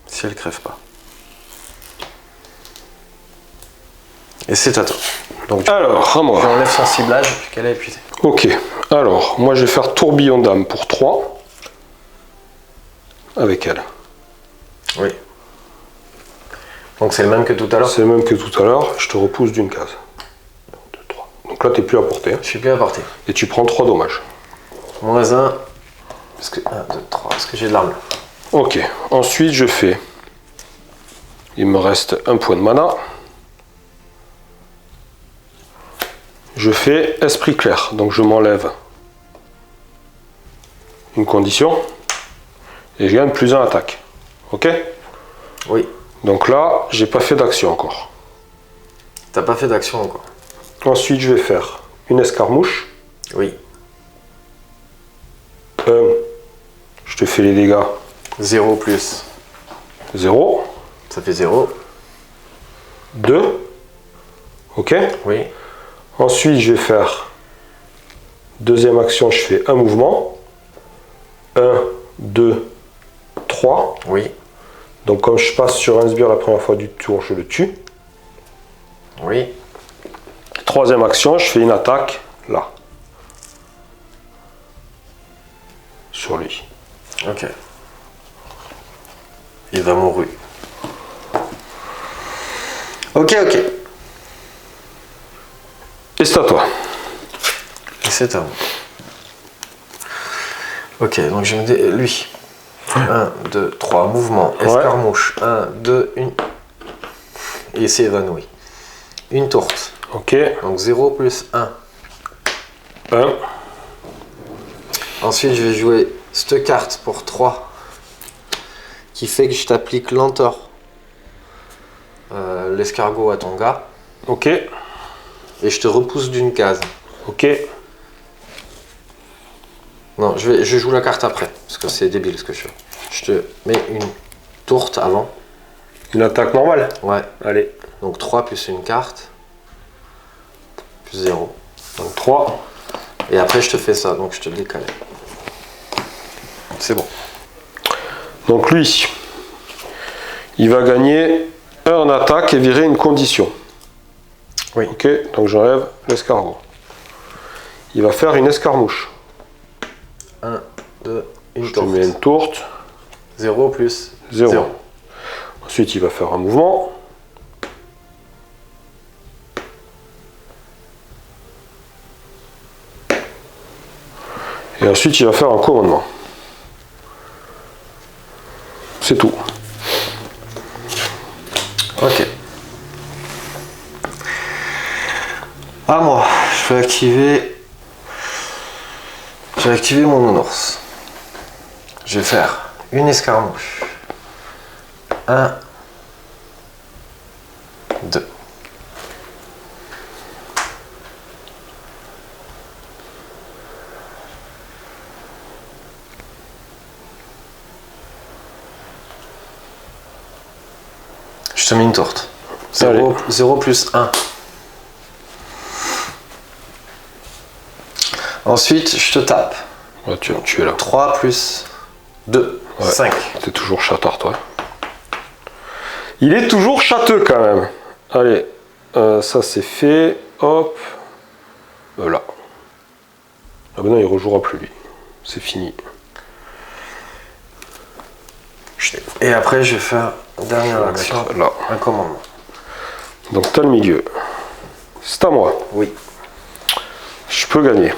Si elle crève pas. Et c'est à toi. Donc, Alors, à moi. j'enlève son ciblage puisqu'elle est épuisée. Ok. Alors, moi, je vais faire tourbillon d'âme pour 3. Avec elle. Oui. Donc c'est le même que tout à l'heure. C'est le même que tout à l'heure. Je te repousse d'une case. 2, 3. Donc là, tu n'es plus à portée. Je suis plus à portée. Et tu prends 3 dommages. Moins 1. Parce que 1, 2, 3. Parce que j'ai de l'arme. Ok. Ensuite, je fais. Il me reste un point de mana. Je fais esprit clair. Donc je m'enlève une condition. Et je gagne plus 1 attaque. Ok? Oui. Donc là, j'ai pas fait d'action encore. T'as pas fait d'action encore. Ensuite, je vais faire une escarmouche. Oui. 1. Je te fais les dégâts. 0 plus. 0. Ça fait 0. 2. Ok? Oui. Ensuite, je vais faire deuxième action, je fais un mouvement. 1, 2, 3. Oui. Donc comme je passe sur un sbire la première fois du tour, je le tue. Oui. Troisième action, je fais une attaque là. Sur lui. Ok. Il va mourir. Ok, ok. Et c'est à toi. Et c'est à vous. Ok, donc je me dis, lui. 1, 2, 3, mouvement, escarmouche. 1, 2, 1. Et il s'est évanoui. Une tourte. Ok. Donc 0 plus 1. 1. Ensuite, je vais jouer cette carte pour 3. Qui fait que je t'applique lenteur. L'escargot à ton gars. Ok. Et je te repousse d'une case. Ok. Non, je joue la carte après. Parce que c'est débile ce que je fais. Je te mets une tourte avant. Une attaque normale. Ouais. Allez. Donc 3 plus une carte. Plus 0. Donc 3. Et après, je te fais ça. Donc je te décale. C'est bon. Donc lui, il va gagner 1 en attaque et virer une condition. Oui. Ok, donc j'enlève l'escargot. Il va faire une escarmouche. 1, 2, une Je te tourte. mets une tourte. 0 plus 0. 0. Ensuite, il va faire un mouvement. Et ensuite, il va faire un commandement. C'est tout. Ok. À moi, je vais activer. Je vais activer mon nounours. Je vais faire une escarmouche. 1, 2. Je te mets une tourte. 0 plus 1. Ensuite, je te tape. Ouais, tu es là. 3 plus 2. Ouais. 5. T'es toujours chatard, toi. Il est toujours châteux quand même. Allez, ça c'est fait. Hop. Là. Ah ben non, il rejouera plus lui. C'est fini. Et après, je vais faire dernière action. Là. Un commandement. Donc t'as le milieu. C'est à moi. Oui. Je peux gagner.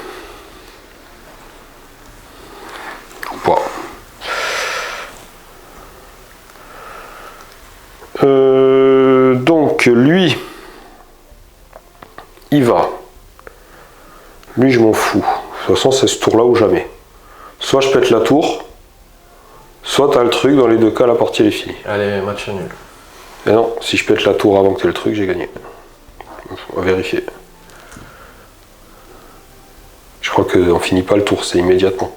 Ou pas. Donc lui, il va. Lui, je m'en fous. De toute façon, c'est ce tour-là ou jamais. Soit je pète la tour, soit t'as le truc. Dans les deux cas, la partie elle est finie. Allez, match nul. Et non, si je pète la tour avant que t'aies le truc, j'ai gagné. On va vérifier. Je crois qu'on finit pas le tour, c'est immédiatement.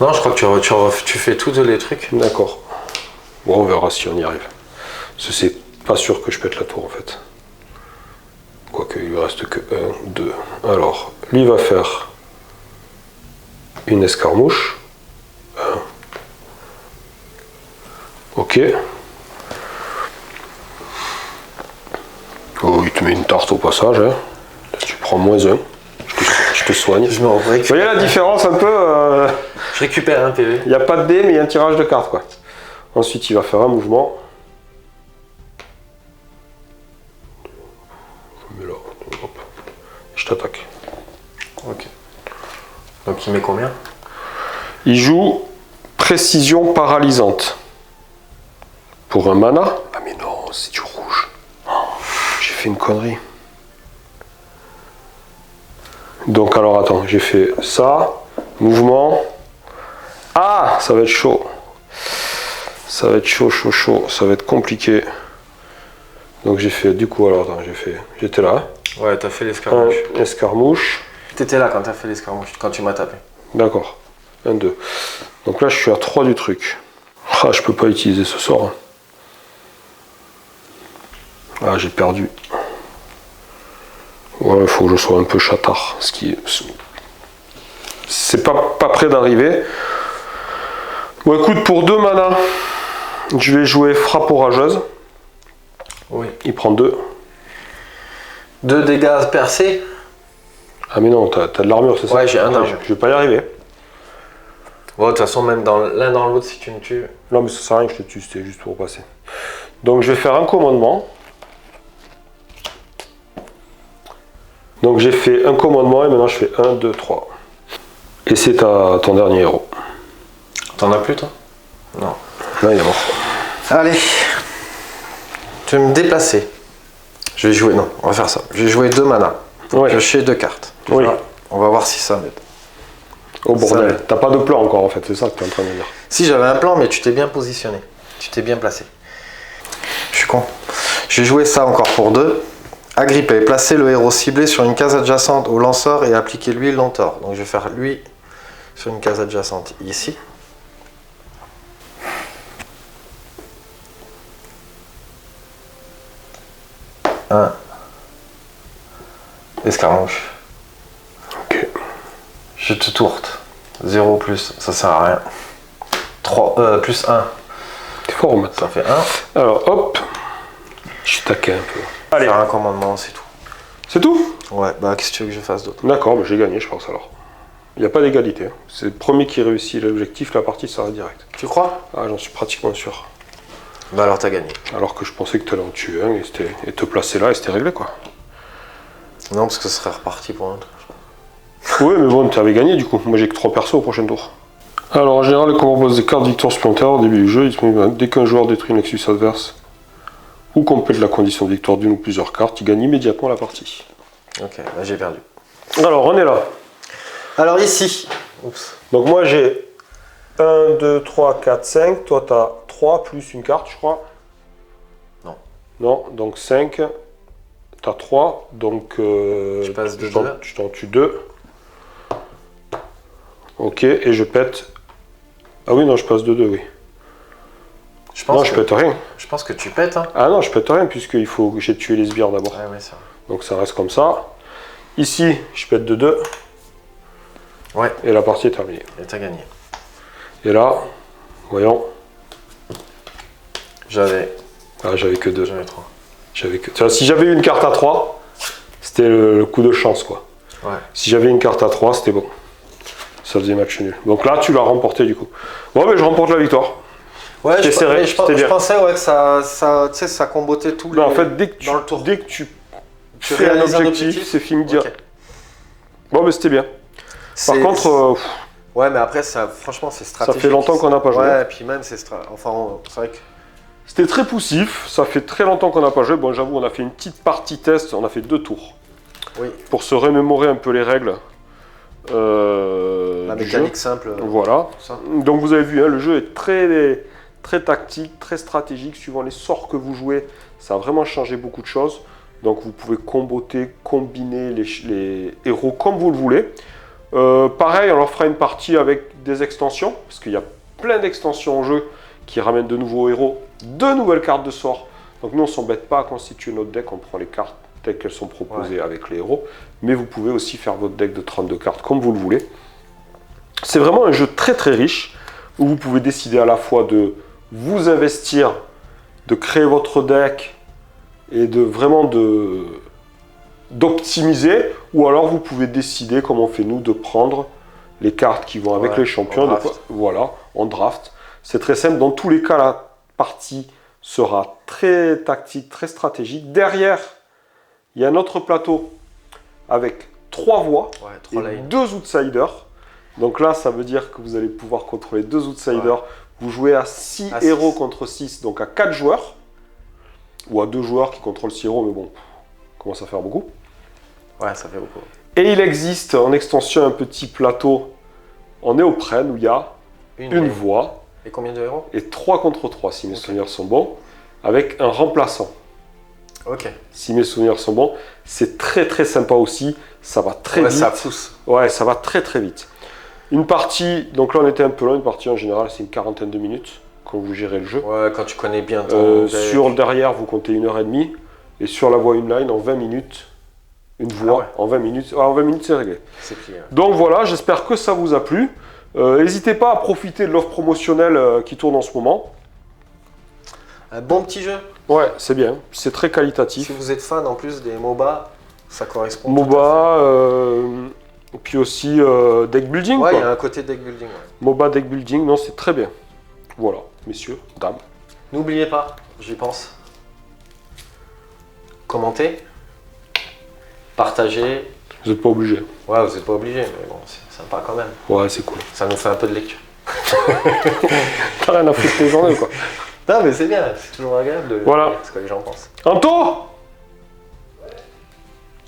Non, je crois que tu fais tous les trucs. D'accord. Bon, on verra si on y arrive. Parce que c'est pas sûr que je pète la tour en fait. Quoique il lui reste que 1, 2. Alors, lui va faire une escarmouche. 1. Ok. Oh, il te met une tarte au passage. Hein. Tu prends -1. Je te soigne. Je me revois. Vous voyez la différence un peu Je récupère un PV. Il n'y a pas de dé, mais il y a un tirage de cartes, quoi. Ensuite, il va faire un mouvement. Je mets là. Hop. Je t'attaque. Ok. Donc il met combien? Il joue précision paralysante. Pour un mana. Ah mais non, c'est du rouge. Oh, j'ai fait une connerie. Donc alors attends, j'ai fait ça. Mouvement. Ah, ça va être chaud. Ça va être chaud, chaud, chaud. Ça va être compliqué. Donc j'ai fait, du coup, alors attends, j'étais là. Ouais, t'as fait l'escarmouche. Un escarmouche. T'étais là quand t'as fait l'escarmouche, quand tu m'as tapé. D'accord. 1, 2. Donc là, je suis à 3 du truc. Ah, je peux pas utiliser ce sort. Hein. Ah, j'ai perdu. Ouais, il faut que je sois un peu chatard. Ce qui c'est pas près d'arriver. Bon, écoute, pour 2 mana, je vais jouer frappe orageuse. Oui. Il prend 2. 2 dégâts percés. Ah, mais non, t'as de l'armure, c'est ça? Ouais, j'ai un armure. Je vais pas y arriver. Bon, de toute façon, même dans l'un dans l'autre, si tu me tues. Non, mais ça sert à rien que je te tue, c'était juste pour passer. Donc, je vais faire un commandement. Donc, j'ai fait un commandement et maintenant je fais 1, 2, 3. Et c'est ton dernier héros. T'en as plus, toi? Non. Là, il est mort. Allez. Tu veux me déplacer. Je vais jouer. Non, on va faire ça. Je vais jouer 2 mana. Ouais. Piocher 2 cartes. Oui. Voilà. On va voir si ça m'aide. Oh bordel, t'as pas de plan encore en fait, c'est ça que tu es en train de dire. Si, j'avais un plan, mais tu t'es bien positionné. Tu t'es bien placé. Je suis con. Je vais jouer ça encore pour 2. Agripper. Placer le héros ciblé sur une case adjacente au lanceur et appliquer lui l'entor. Donc je vais faire lui sur une case adjacente ici. Un. Escarmouche. Ok. Je te tourte. 0 plus, ça sert à rien. 3, plus 1. T'es fort maintenant. Ça fait 1. Alors hop, je suis taqué un peu. Allez. Faire un commandement, c'est tout. C'est tout? Ouais, bah qu'est-ce que tu veux que je fasse d'autre? D'accord, mais j'ai gagné je pense alors. Il n'y a pas d'égalité. Hein. C'est le premier qui réussit l'objectif, la partie sera directe. Tu crois? Ah, j'en suis pratiquement sûr. Bah alors t'as gagné. Alors que je pensais que tu allais en tuer un et te placer là et c'était réglé quoi. Non, parce que ce serait reparti pour un truc. Oui, mais bon, tu avais gagné du coup. Moi j'ai que 3 persos au prochain tour. Alors en général, les combats proposent des cartes victoire supplémentaires au début du jeu. Dès qu'un joueur détruit une Nexus adverse ou complète la condition de victoire d'une ou plusieurs cartes, il gagne immédiatement la partie. Ok, bah j'ai perdu. Alors on est là. Alors ici. Oups. Donc moi j'ai 1, 2, 3, 4, 5. Toi tu as 3 plus une carte, je crois. Non. Non, donc 5. Tu as 3. Donc Tu passes de 2. je t'en tue 2. Ok, et je pète. Ah oui, non, je passe de 2, oui. Non, je pète rien. Je pense que tu pètes. Hein. Ah non, je pète rien, puisqu'il faut que j'ai tué les sbires d'abord. Ouais, ouais, ça. Donc ça reste comme ça. Ici, je pète de 2. Ouais. Et la partie est terminée. Et t'as gagné. Et là, voyons. J'avais. Ah, j'avais que 2. J'avais 3. Tu vois, si j'avais eu une carte à 3, c'était le coup de chance, quoi. Ouais. Si j'avais une carte à 3, c'était bon. Ça faisait match nul. Donc là, tu l'as remporté du coup. Bon, mais je remporte la victoire. Ouais, serré, je pensais ouais, que ça combotait tout non, en fait, dès que tu fais un objectif, c'est fini de dire. Okay. Bon, mais c'était bien. Par contre... ouais, mais après, franchement, c'est stratégique. Ça fait longtemps qu'on n'a pas joué. Ouais, et puis même, c'est vrai que... C'était très poussif. Ça fait très longtemps qu'on n'a pas joué. Bon, j'avoue, on a fait une petite partie test. On a fait 2 tours. Oui. Pour se remémorer un peu les règles. La du mécanique jeu. simple. Voilà. Ça. Donc vous avez vu, hein, le jeu est très, très tactique, très stratégique, suivant les sorts que vous jouez. Ça a vraiment changé beaucoup de choses. Donc vous pouvez comboter, combiner les héros comme vous le voulez. Pareil, on leur fera une partie avec des extensions, parce qu'il y a plein d'extensions au jeu qui ramènent de nouveaux héros, de nouvelles cartes de sorts. Donc nous on ne s'embête pas à constituer notre deck, on prend les cartes telles qu'elles sont proposées avec les héros. Mais vous pouvez aussi faire votre deck de 32 cartes comme vous le voulez. C'est vraiment un jeu très très riche, où vous pouvez décider à la fois de vous investir, de créer votre deck, et de vraiment d'optimiser, ou alors vous pouvez décider, comme on fait nous, de prendre les cartes qui vont avec les champions. Voilà, en draft. C'est très simple. Dans tous les cas, la partie sera très tactique, très stratégique. Derrière, il y a un autre plateau avec 3 voix et 2 outsiders. Donc là, ça veut dire que vous allez pouvoir contrôler 2 outsiders. Ouais. Vous jouez à 6 héros contre 6, donc à 4 joueurs. Ou à 2 joueurs qui contrôlent 6 héros, mais bon, commence à faire beaucoup. Ouais, ça fait beaucoup. Et il existe en extension un petit plateau en néoprène où il y a une voie Et combien de héros? Et 3 contre 3, si mes Ok. souvenirs sont bons, avec un remplaçant. Ok. Si mes souvenirs sont bons, c'est très très sympa aussi, ça va très vite. Ça pousse. Ouais, ça va très très vite. Une partie, donc là on était un peu long, une partie en général c'est une quarantaine de minutes quand vous gérez le jeu. Ouais, quand tu connais bien ton deck. Sur le derrière, vous comptez 1h30, et sur la voie inline, en 20 minutes, une voie, ouais. en 20 minutes, en 20 minutes c'est réglé. C'est plié. Ouais. Donc voilà, j'espère que ça vous a plu. N'hésitez pas à profiter de l'offre promotionnelle qui tourne en ce moment. Un bon petit jeu. Ouais, c'est bien, c'est très Si qualitatif. vous êtes fan en plus des MOBA, ça correspond. MOBA, puis aussi deck building. Ouais, quoi. il y a un côté deck building. Ouais. MOBA deck building, non, c'est très bien. Voilà, messieurs, dames. N'oubliez pas, j'y pense. Commentez, partagez. Vous n'êtes pas obligés. Ouais, vous n'êtes pas obligé, mais bon, c'est sympa quand même. Ouais, c'est cool. Ça nous fait un peu de lecture. T'as rien à foutre tes journées, quoi. Non, mais c'est bien, c'est toujours agréable de Voilà. lire ce que les gens pensent. Anto,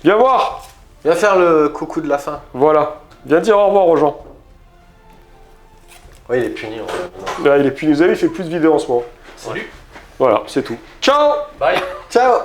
viens voir. Viens faire le coucou de la fin. Voilà, viens dire au revoir aux gens. Oui, il est puni en fait. Là, il est plus, vous avez, il fait plus de vidéos en ce moment. Salut. Voilà, c'est tout. Ciao. Bye. Ciao.